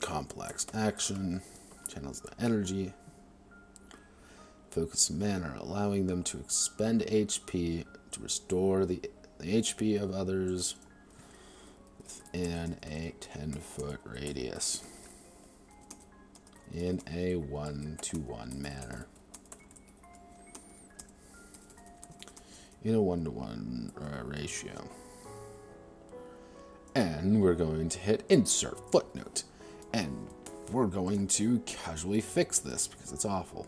complex action. Channels the energy. Focused manner, allowing them to expend HP to restore the HP of others within a 10-foot radius. In a 1-to-1 manner. In a 1-to-1 ratio. And we're going to hit insert footnote. And we're going to casually fix this because it's awful.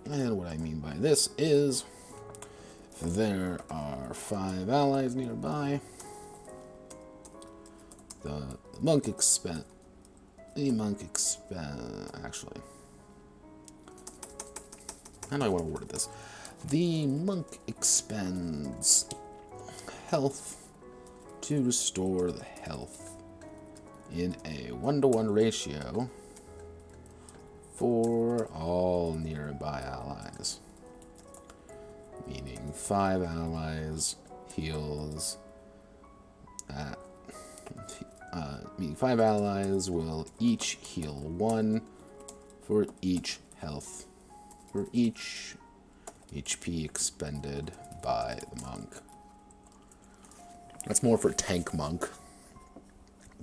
And what I mean by this is, if there are 5 allies nearby, actually, how do I want to word this? The monk expends health to restore the health in a 1-to-1 ratio for all nearby allies. Meaning 5 allies heals at meaning 5 allies will each heal 1 for each health, for each HP expended by the monk. That's more for tank monk.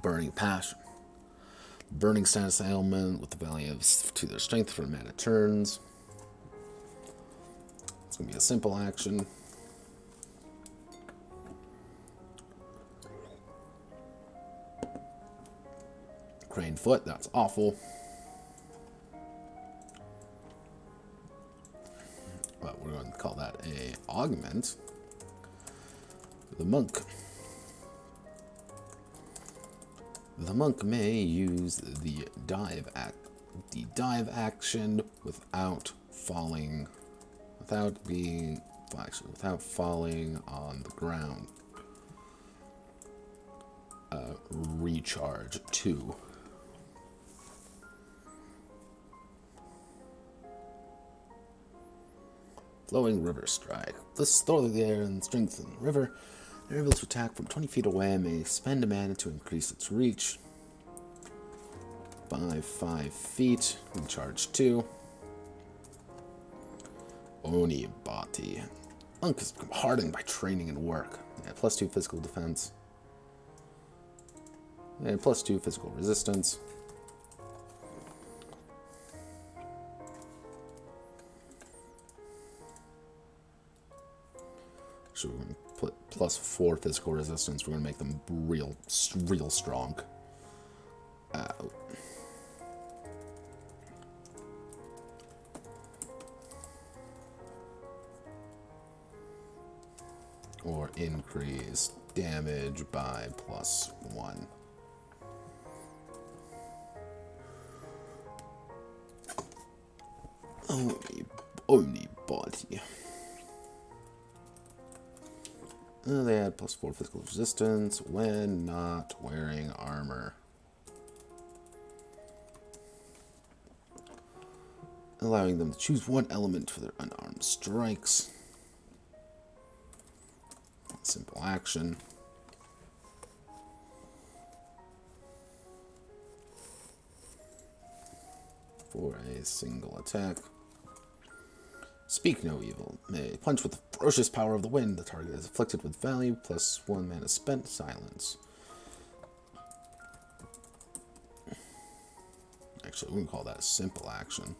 Burning passion. Burning status ailment with the value of 2 their strength for mana turns. It's going to be a simple action. Crane foot, that's awful. But we're going to call that a augment. The monk. The monk may use the dive action without falling on the ground. Recharge 2. Flowing River Strike. This throw the air and strengthen the river. They're able to attack from 20 feet away and may spend a mana to increase its reach by 5 feet. Recharge 2. Oni Bati. Monk has become hardened by training and work. Yeah, +2 physical defense. And +2 physical resistance. So we're going to put +4 physical resistance. We're going to make them real strong. Or increase damage by +1. Only body. They add +4 physical resistance when not wearing armor. Allowing them to choose one element for their unarmed strikes. Simple action. For a single attack. Speak no evil. May punch with the ferocious power of the wind. The target is afflicted with value +1 mana spent. Silence. Actually, we can call that a simple action.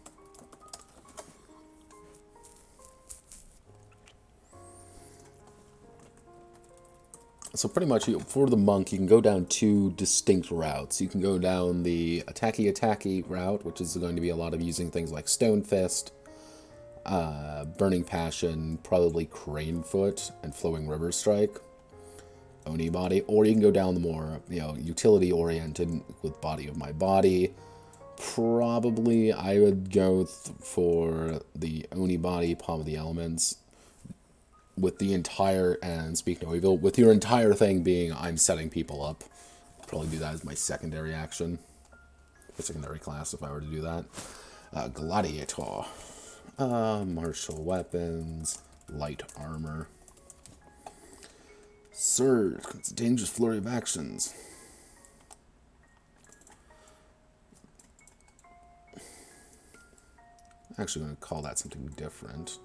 So pretty much, for the monk, you can go down 2 distinct routes. You can go down the attacky route, which is going to be a lot of using things like Stone Fist, Burning Passion, probably Crane Foot, and Flowing River Strike, Oni Body. Or you can go down the more, utility-oriented with Body of My Body. Probably I would go for the Oni Body, Palm of the Elements. with the entire, and speak no evil, with your entire thing being I'm setting people up. Probably do that as my secondary action. A secondary class if I were to do that. Gladiator. Martial weapons. Light armor. Surge. It's a dangerous flurry of actions. I'm actually going to call that something different.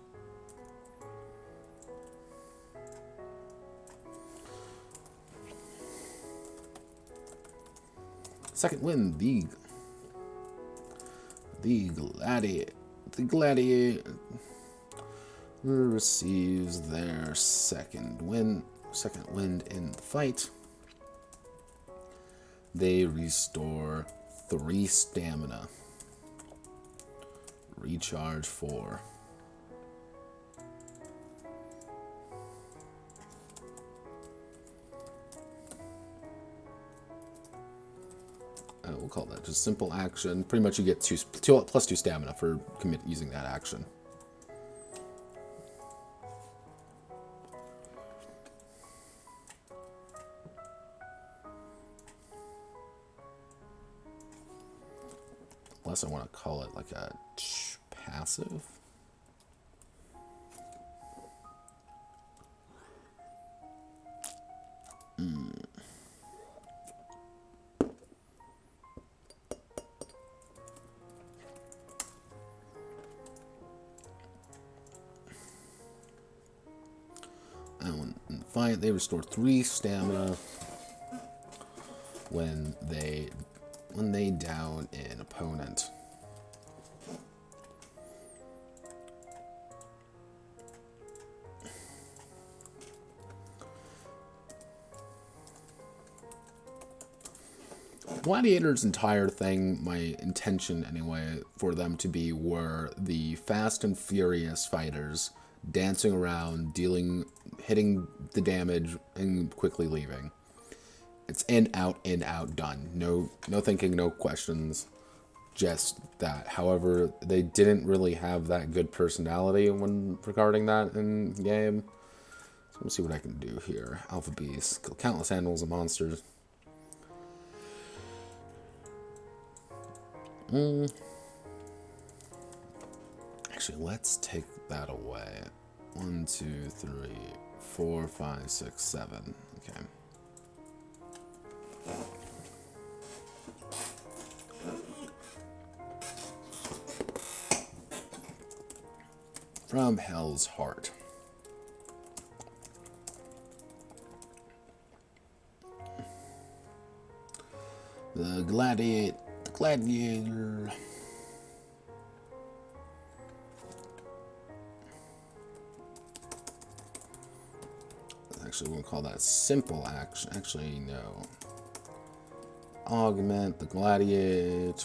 Second wind, the gladiator receives their second wind in the fight. They restore 3 stamina. Recharge 4. We'll call that just simple action. Pretty much you get plus 2 stamina for using that action. Unless I want to call it like a passive. In the fight, they restore 3 stamina when they down an opponent. Gladiator's entire thing, my intention anyway, for them to be were the fast and furious fighters dancing around, hitting the damage, and quickly leaving. It's in, out, done. No thinking, no questions. Just that. However, they didn't really have that good personality when regarding that in game. So let me see what I can do here. Alpha Beast. Kill countless animals and monsters. Actually, let's take that away. 1, 2, 3, 4, 5, 6, 7. Okay. From Hell's Heart. The gladiator. Actually, we'll call that simple action. Actually, no. Augment the gladiator.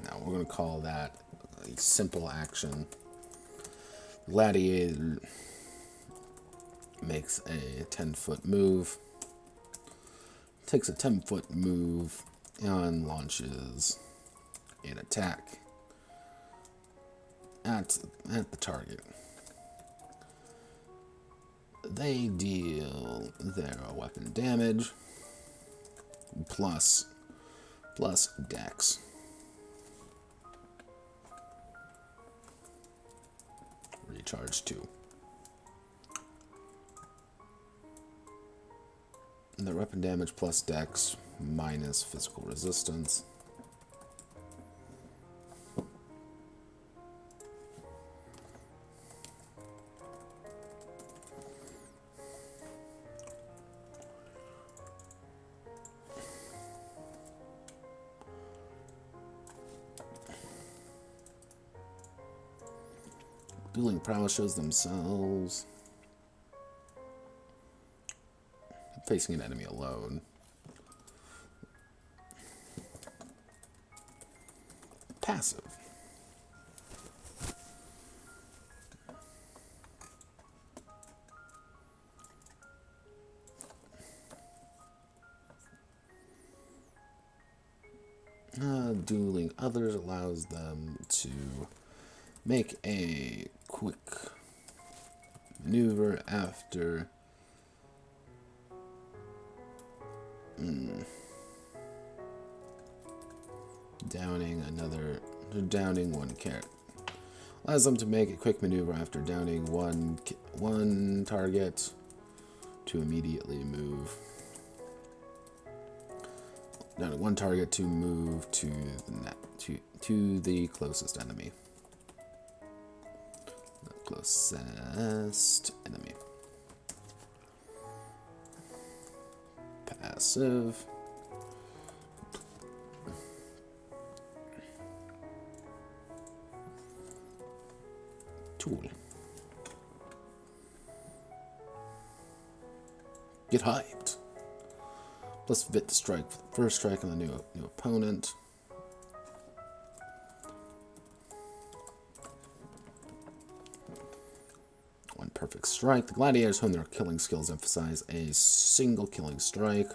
Now we're going to call that a simple action. Gladiator makes a 10-foot move. Takes a 10-foot move and launches an attack at the target. They deal their weapon damage plus dex. Recharge 2. And the weapon damage plus dex minus physical resistance. Dueling prowess shows themselves. Facing an enemy alone. Passive. Dueling others allows them to make a quick maneuver after downing one character. Allows them to make a quick maneuver after downing one target to immediately move. Downing one target to move to the closest enemy. The closest enemy. Passive. Tool. Get hyped. Plus Vit to strike for the first strike on the new opponent. One perfect strike. The gladiators hone their killing skills emphasize a single killing strike.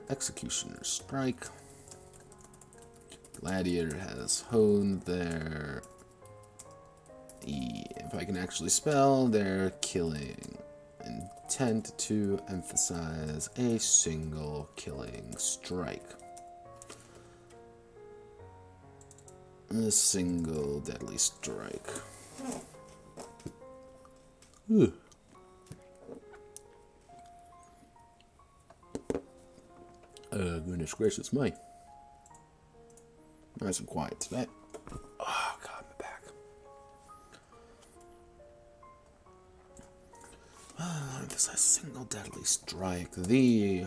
Executioner strike. Gladiator has honed their, if I can actually spell, their killing intent to emphasize a single killing strike. A single deadly strike. Ooh. Goodness gracious me. Nice and quiet today. Oh, God, my back. This is a single deadly strike. The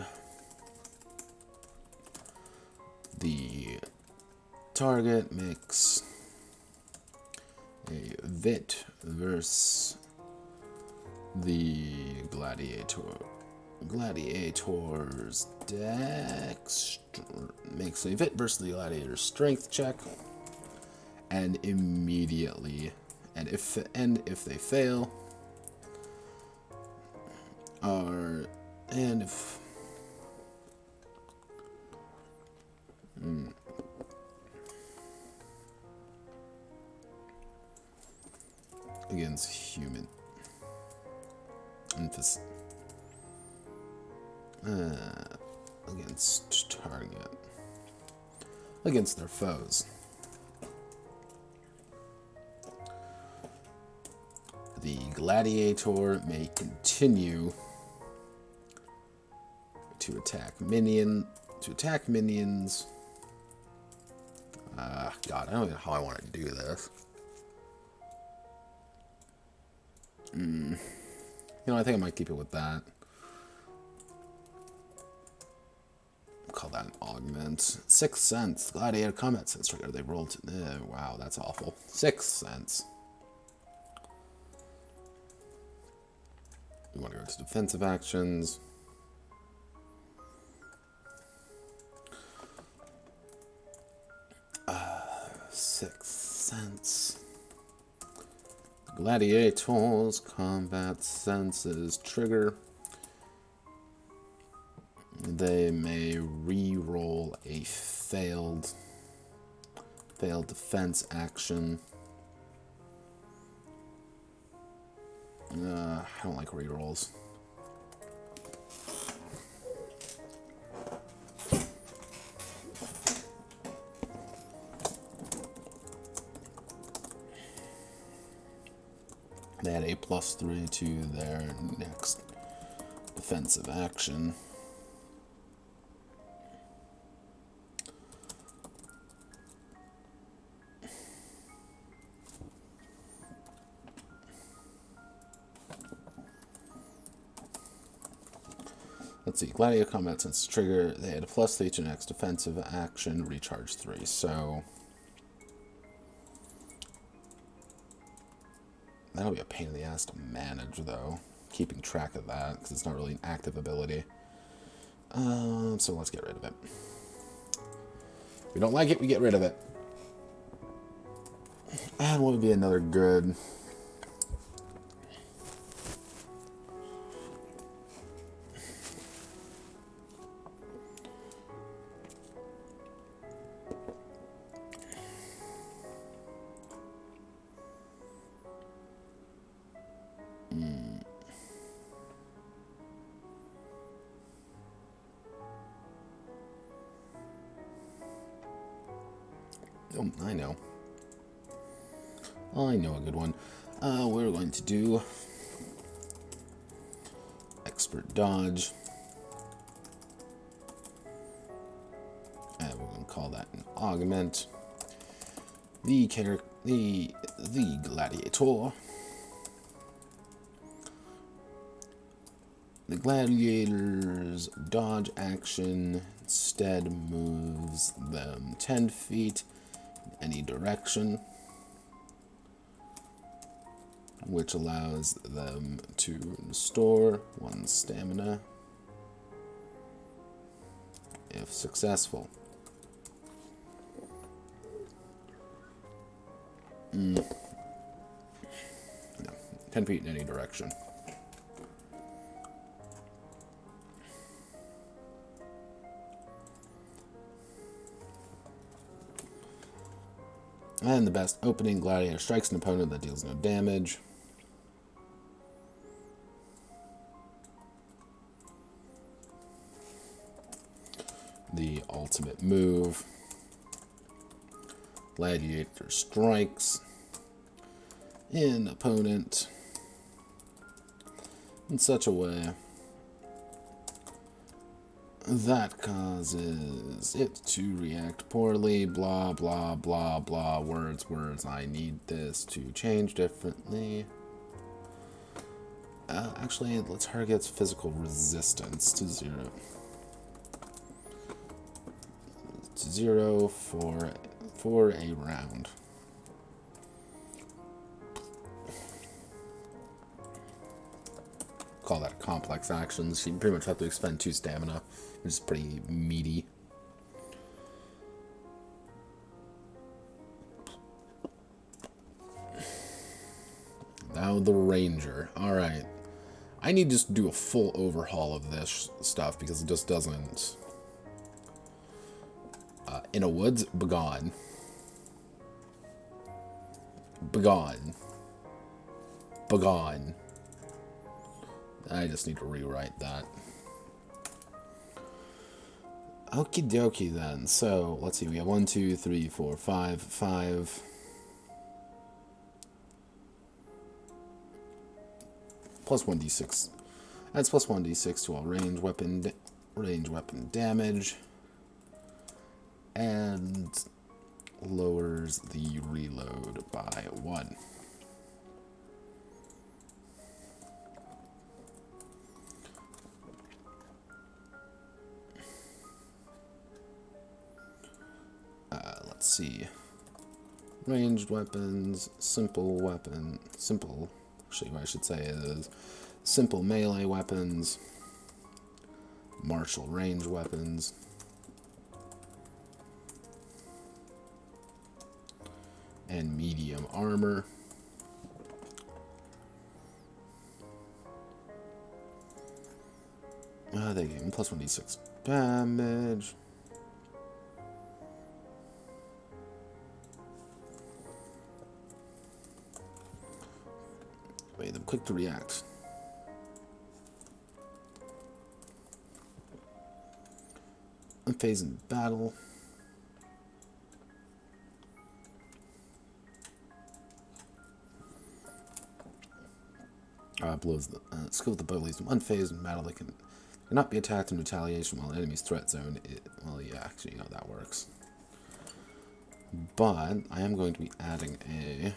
target makes a Vit versus the gladiator's dex, makes a Vit versus the gladiator's strength check, and immediately, if they fail, against human emphasis. Against target. Against their foes. The gladiator may continue to attack minions. God, I don't know how I want to do this. I think I might keep it with that. Call that an augment. 6 cents. Gladiator combat sense trigger. They rolled. Wow, that's awful. 6 cents. We want to go to defensive actions. $6 cents. Gladiator's combat senses trigger. They may re-roll a failed defense action. I don't like re-rolls. They add a +3 to their next defensive action. Let's see, Gladiator combat sense trigger, they had a +3 to next defensive action, recharge 3, so that'll be a pain in the ass to manage, though, keeping track of that, because it's not really an active ability. So let's get rid of it. If we don't like it, we get rid of it. And what would be another good... Oh, I know. I know a good one. We're going to do expert dodge. And we're going to call that an augment. The gladiator. The gladiator's dodge action instead moves them 10 feet in any direction, which allows them to restore 1 stamina if successful. No, 10 feet in any direction. And the best opening, gladiator strikes an opponent that deals no damage. The ultimate move, gladiator strikes an opponent in such a way that causes it to react poorly, blah, blah, blah, blah, words, I need this to change differently. Actually, it targets physical resistance to 0. To 0 for a round. Call that complex actions. You pretty much have to expend 2 stamina, which is pretty meaty. Now the ranger. Alright. I need to just do a full overhaul of this stuff because it just doesn't... in a woods, begone. Begone. Begone. I just need to rewrite that. Okie dokie then. So, let's see. We have 1, 2, 3, 4, 5. 5. Plus 1d6. Adds plus 1d6 to all range weapon damage. And lowers the reload by 1. Let's see. Ranged weapons, simple, actually what I should say is simple melee weapons, martial range weapons, and medium armor. They gave him plus 1d6 damage. Made them quick to react. Unfazed in battle. Blows the skill with the bow leaves them unfazed in battle. They cannot be attacked in retaliation while enemy's threat zone. Well, yeah, actually, you know that works. But I am going to be adding a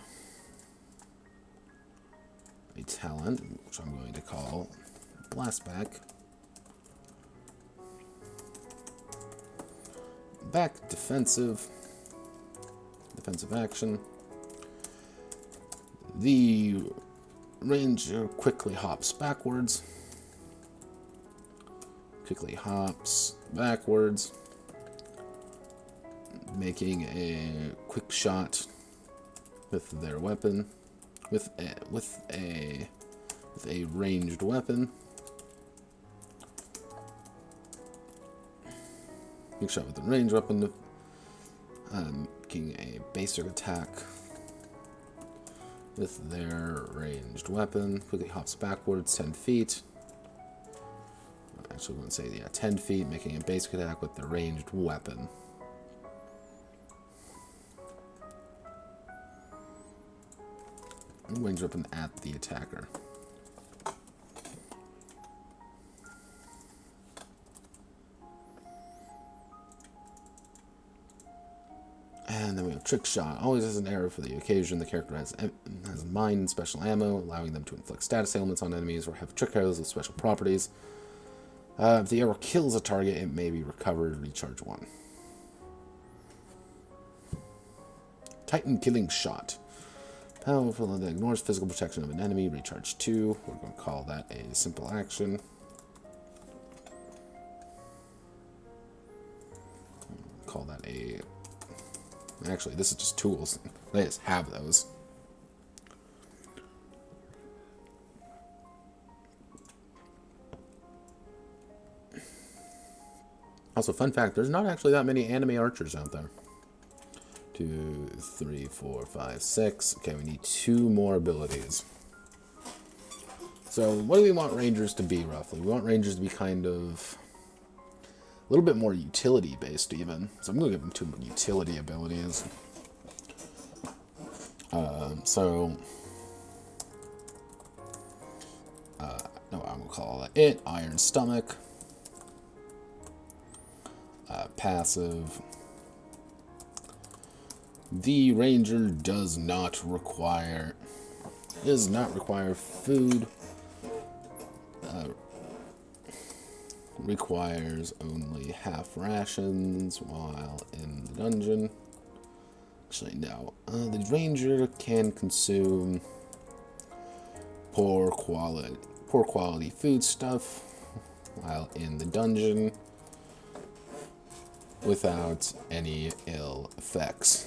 talent, which I'm going to call Blastback. Back defensive action. The ranger quickly hops backwards. Making a quick shot with their weapon, with a ranged weapon. Big shot with the ranged weapon, making a basic attack with their ranged weapon. Quickly hops backwards 10 feet. Actually, I wouldn't say, yeah, 10 feet, making a basic attack with the ranged weapon. Ranged weapon at the attacker. And then we have Trick Shot. Always has an arrow for the occasion. The character has mine and special ammo, allowing them to inflict status ailments on enemies or have trick arrows with special properties. If the arrow kills a target, it may be recovered, recharge 1. Titan Killing Shot. Powerful that ignores physical protection of an enemy, recharge 2. We're going to call that a simple action. Call that a... Actually, this is just tools. They just have those. Also, fun fact, there's not actually that many anime archers out there. 2, 3, 4, 5, 6. Okay, we need 2 more abilities. So, what do we want rangers to be, roughly? We want rangers to be kind of a little bit more utility-based, even. So I'm going to give them 2 utility abilities. No, I'm going to call it Iron Stomach. Passive. The ranger does not require food. Requires only half rations while in the dungeon. Actually, no. The ranger can consume poor quality food stuff while in the dungeon without any ill effects.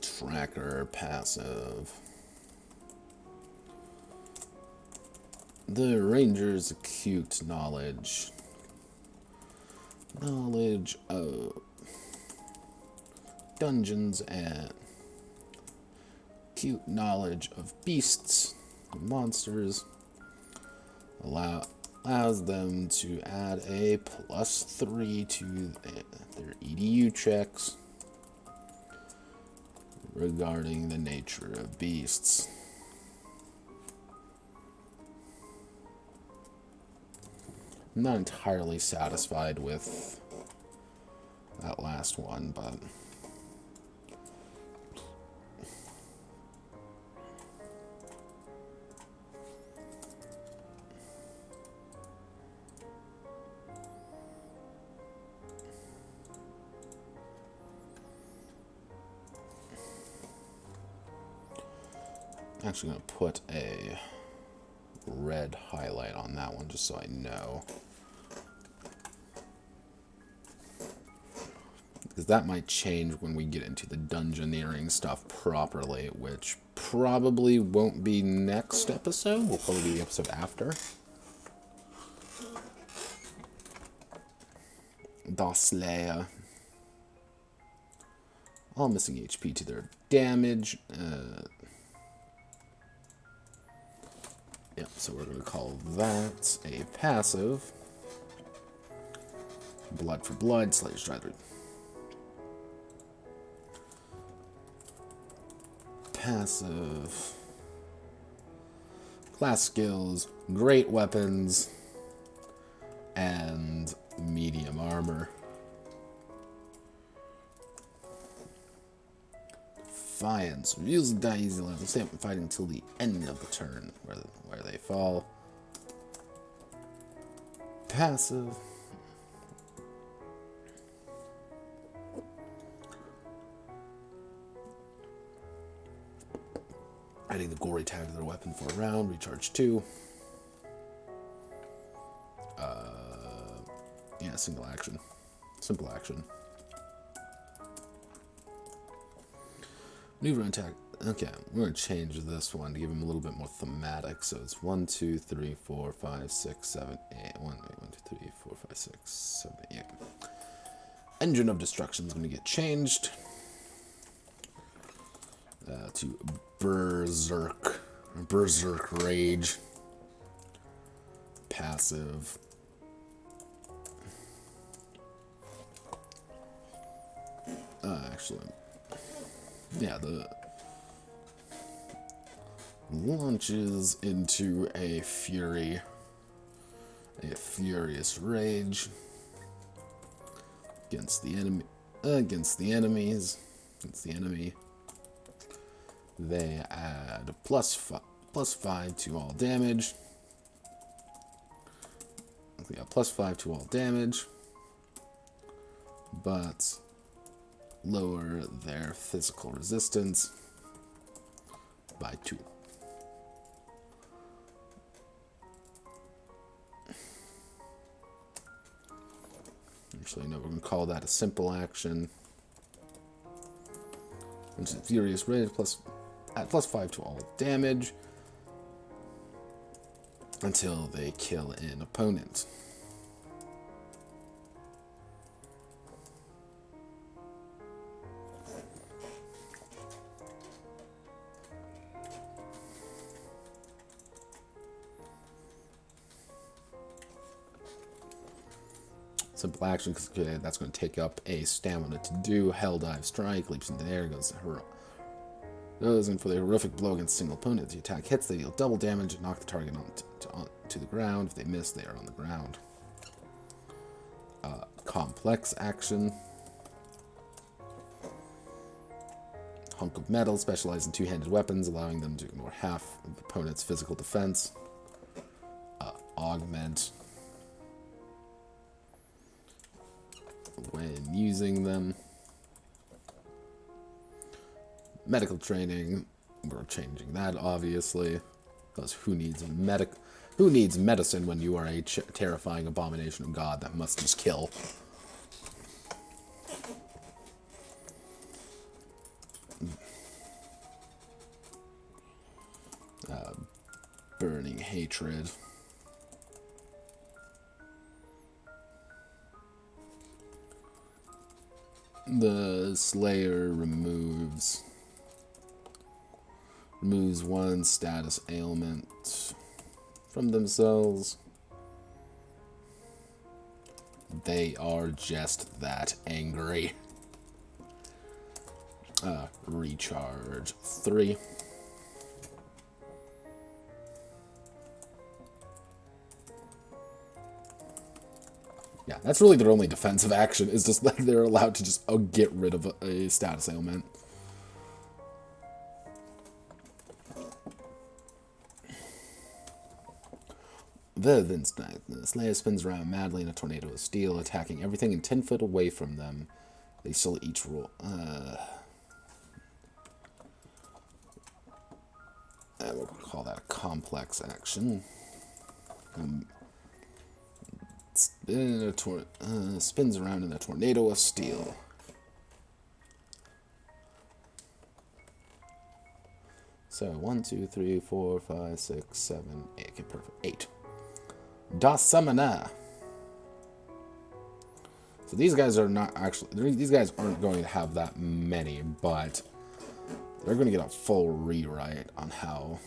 Tracker, passive. The ranger's acute knowledge of dungeons and acute knowledge of beasts and monsters allows them to add a +3 to their EDU checks regarding the nature of beasts. I'm not entirely satisfied with that last one, but I'm actually going to put a red highlight on that one just so I know. Because that might change when we get into the dungeoneering stuff properly, which probably won't be next episode. Will probably be the episode after. Slayer. All missing HP to their damage. Yep, so we're going to call that a passive. Blood for blood, Slayer's Driver. Passive. Class skills, great weapons, and medium armor. Defiance. Reveals the die easy level. Stay up and fight until the end of the turn, where they fall. Passive. Adding the gory tag to their weapon for a round, recharge 2. Yeah, single action. Simple action. Maneuver attack. Okay, we're going to change this one to give him a little bit more thematic. So it's 1, 2, 3, 4, 5, 6, 7, 8. 1, 2, 3, 4, 5, 6, 7, 8. Engine of Destruction is going to get changed to Berserk. Berserk Rage. Passive. Actually, yeah, the launches into a fury, a furious rage against the enemy, against the enemy. They add +5 to all damage. Yeah, +5 to all damage, but lower their physical resistance by 2. Actually, no, we're going to call that a simple action. Which is Furious Rage at +5 to all damage until they kill an opponent. Simple action, because that's going to take up a stamina to do. Hell Dive Strike, leaps into the air, goes in for the horrific blow against a single opponent. If the attack hits, they deal double damage and knock the target to the ground. If they miss, they are on the ground. Complex action. Hunk of Metal, specialized in two-handed weapons, allowing them to ignore half of the opponent's physical defense. Augment. When using them. Medical training, we're changing that obviously, because who needs medicine when you are a terrifying abomination of God that must just kill? Burning Hatred. The Slayer removes one status ailment from themselves. They are just that angry. Recharge 3. Yeah, that's really their only defensive action, is just like they're allowed to just get rid of a status ailment. The Slayer spins around madly in a tornado of steel, attacking everything in 10 foot away from them. They still each roll. We'll call that a complex action. Spins around in a tornado of steel. So 1, 2, 3, 4, 5, 6, 7, 8. Okay, perfect. 8. Das Samana. So these guys are not actually. These guys aren't going to have that many, but they're going to get a full rewrite on how.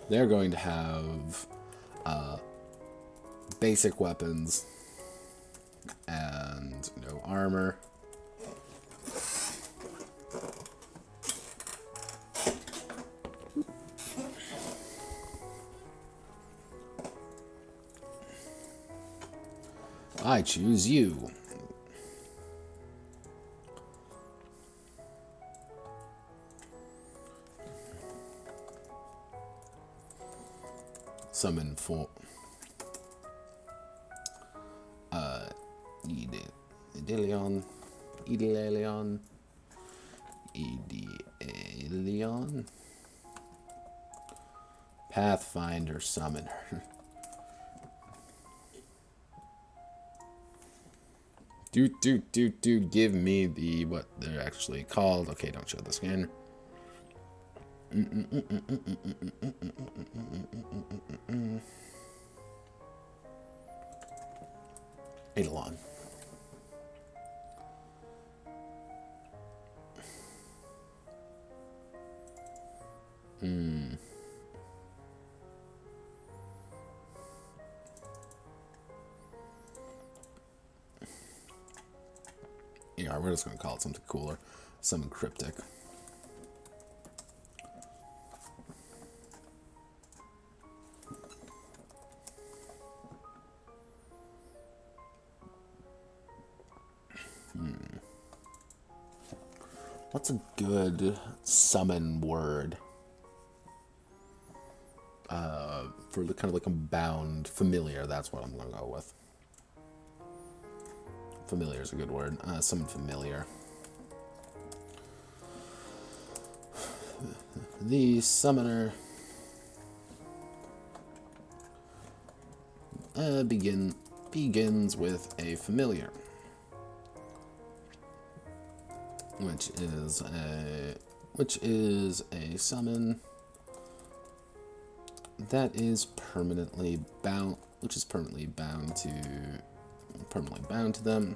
They're going to have basic weapons and no armor. I choose you. Summon for Edelion. Leon. Pathfinder Summoner. Give me the, what they're actually called. Okay, don't show the skin. Eidolon. Yeah, we're just going to call it something cooler. Something cryptic. What's a good summon word? For the kind of like a bound familiar, that's what I'm going to go with. Familiar is a good word. Summon familiar. The summoner begins with a familiar, which is a summon that is permanently bound, permanently bound to them.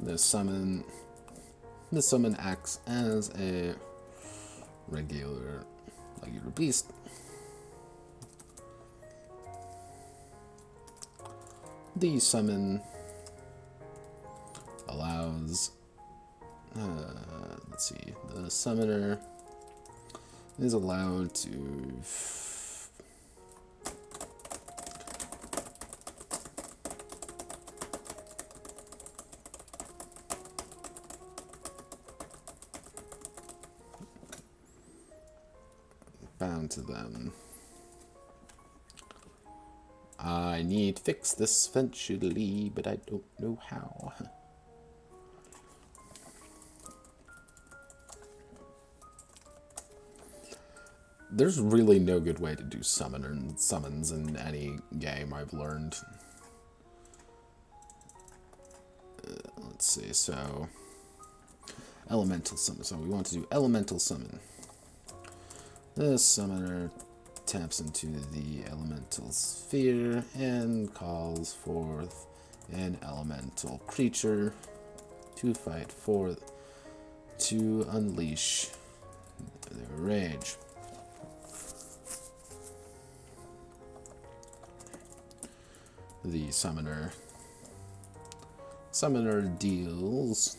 The summon acts as a regular beast. The summon allows, let's see, the summoner is allowed to bound to them. I need to fix this eventually, but I don't know how. There's really no good way to do summons in any game, I've learned. Let's see, so elemental summon. So we want to do elemental summon. The summoner taps into the elemental sphere and calls forth an elemental creature to unleash their rage. The summoner deals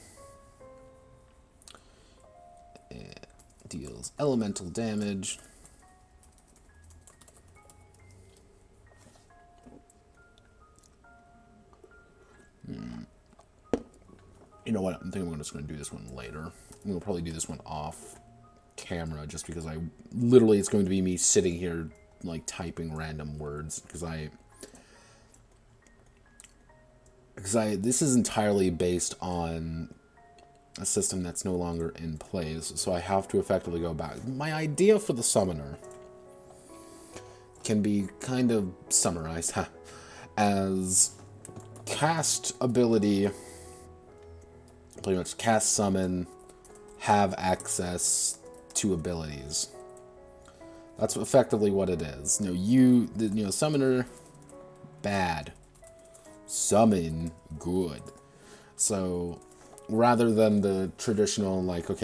elemental damage You know what? I think I'm just going to do this one later. I'm going to probably do this one off camera just because it's going to be me sitting here like typing random words this is entirely based on a system that's no longer in place, so I have to effectively go back. My idea for the summoner can be kind of summarized as cast ability, pretty much cast summon, have access to abilities. That's effectively what it is. Summoner, bad. Summon, good. So rather than the traditional,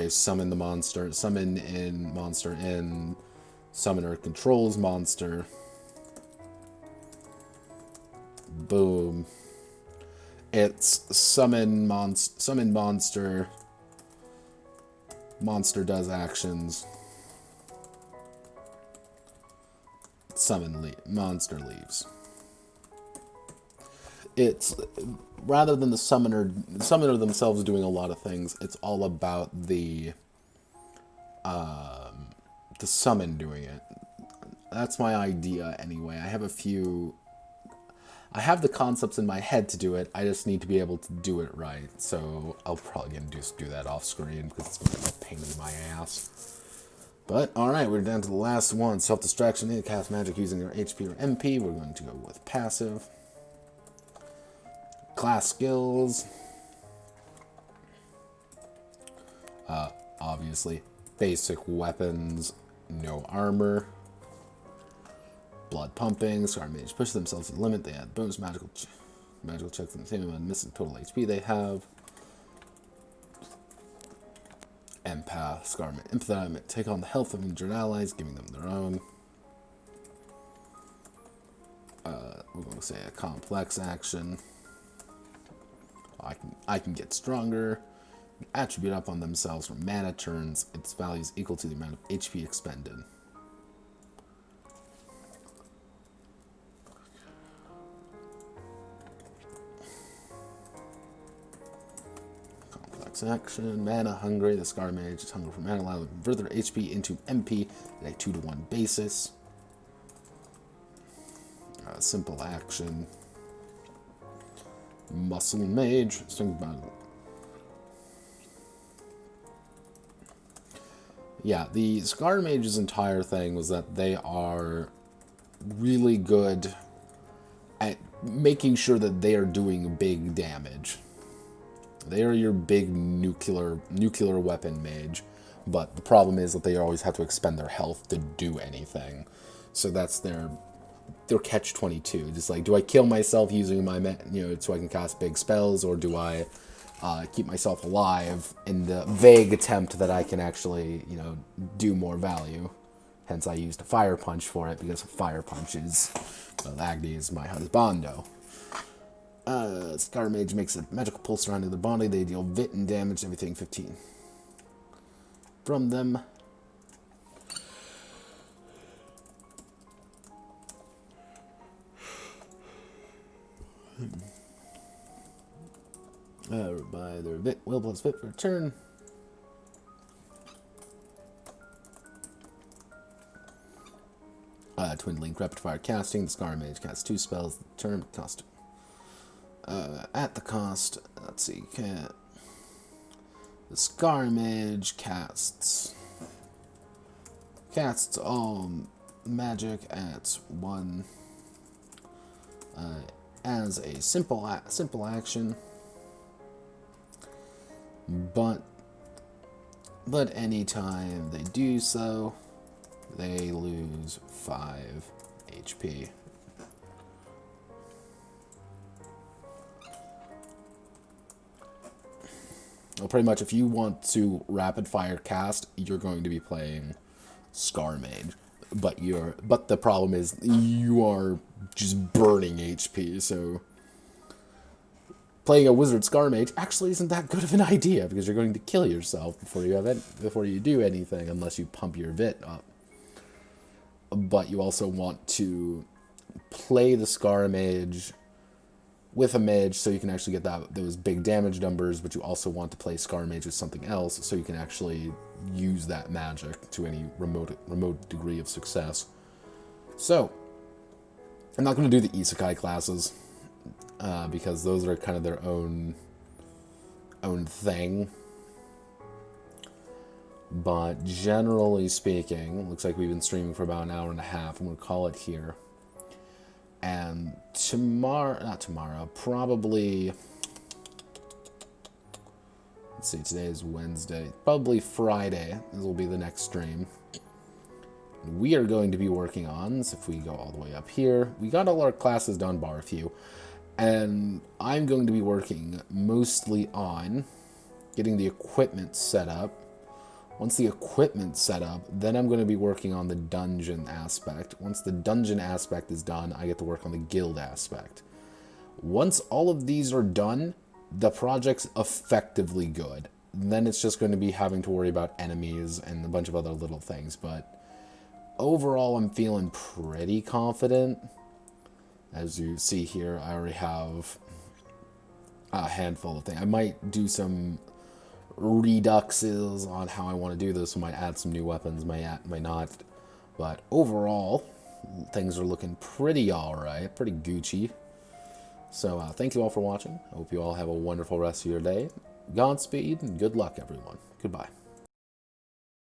summon the monster, summon in monster in, summoner controls monster, boom. It's summon monster, monster does actions, monster leaves. It's rather than the summoner themselves doing a lot of things, it's all about the summon doing it. That's my idea anyway. I have a few I have the concepts in my head to do it. I just need to be able to do it right. So I'll probably gonna just do that off screen because it's gonna be a pain in my ass. But alright, we're down to the last one. Self-distraction. They cast magic using their HP or MP. We're going to go with passive. Class skills. Obviously, basic weapons, no armor. Blood pumping, Scar Mage push themselves to the limit. They add bonus magical checks on the same amount of missing total HP they have. Empath, Scar Mage, Empath, take on the health of injured allies, giving them their own. We're going to say a complex action. I can get stronger. Attribute up on themselves for mana turns. Its value is equal to the amount of HP expended. Complex action. Mana hungry. The Scar Mage is hungry for mana. Allow them to convert their HP into MP at a 2-to-1 basis. Simple action. Muscle Mage. Strength battle. Yeah, the Scar Mage's entire thing was that they are really good at making sure that they are doing big damage. They are your big nuclear weapon mage, but the problem is that they always have to expend their health to do anything. So that's their catch-22. Just like, do I kill myself using my so I can cast big spells, or do I keep myself alive in the vague attempt that I can actually, do more value. Hence, I used a Fire Punch for it, because Fire Punch is, Agni is my husbando. Scar Mage makes a magical pulse surrounding their body. They deal vit and damage, everything 15 from them. By their Vit, will plus Vit for a turn. Twin Link Rapid Fire casting. The Scar Mage casts 2 spells. The turn cost. At the cost, let's see. The Scar Mage casts all magic at 1 as a simple action. But anytime they do so, they lose 5 HP. Well, pretty much, if you want to rapid fire cast, you're going to be playing Scar Mage. But the problem is you are just burning HP, so playing a Wizard Scar Mage actually isn't that good of an idea, because you're going to kill yourself before you do anything, unless you pump your Vit up. But you also want to play the Scar Mage with a mage so you can actually get those big damage numbers, but you also want to play Scar Mage with something else so you can actually use that magic to any remote degree of success. So, I'm not going to do the Isekai classes, because those are kind of their own thing. But generally speaking, looks like we've been streaming for about an hour and a half. I'm going to call it here. And probably, let's see, today is Wednesday. Probably Friday, this will be the next stream. We are going to be working on, so if we go all the way up here, we got all our classes done, bar a few. And I'm going to be working mostly on getting the equipment set up. Once the equipment's set up, then I'm going to be working on the dungeon aspect. Once the dungeon aspect is done, I get to work on the guild aspect. Once all of these are done, the project's effectively good. Then it's just going to be having to worry about enemies and a bunch of other little things. But overall, I'm feeling pretty confident. As you see here, I already have a handful of things. I might do some reduxes on how I want to do this. I might add some new weapons, might not. But overall, things are looking pretty alright, pretty Gucci. So thank you all for watching. I hope you all have a wonderful rest of your day. Godspeed and good luck, everyone. Goodbye.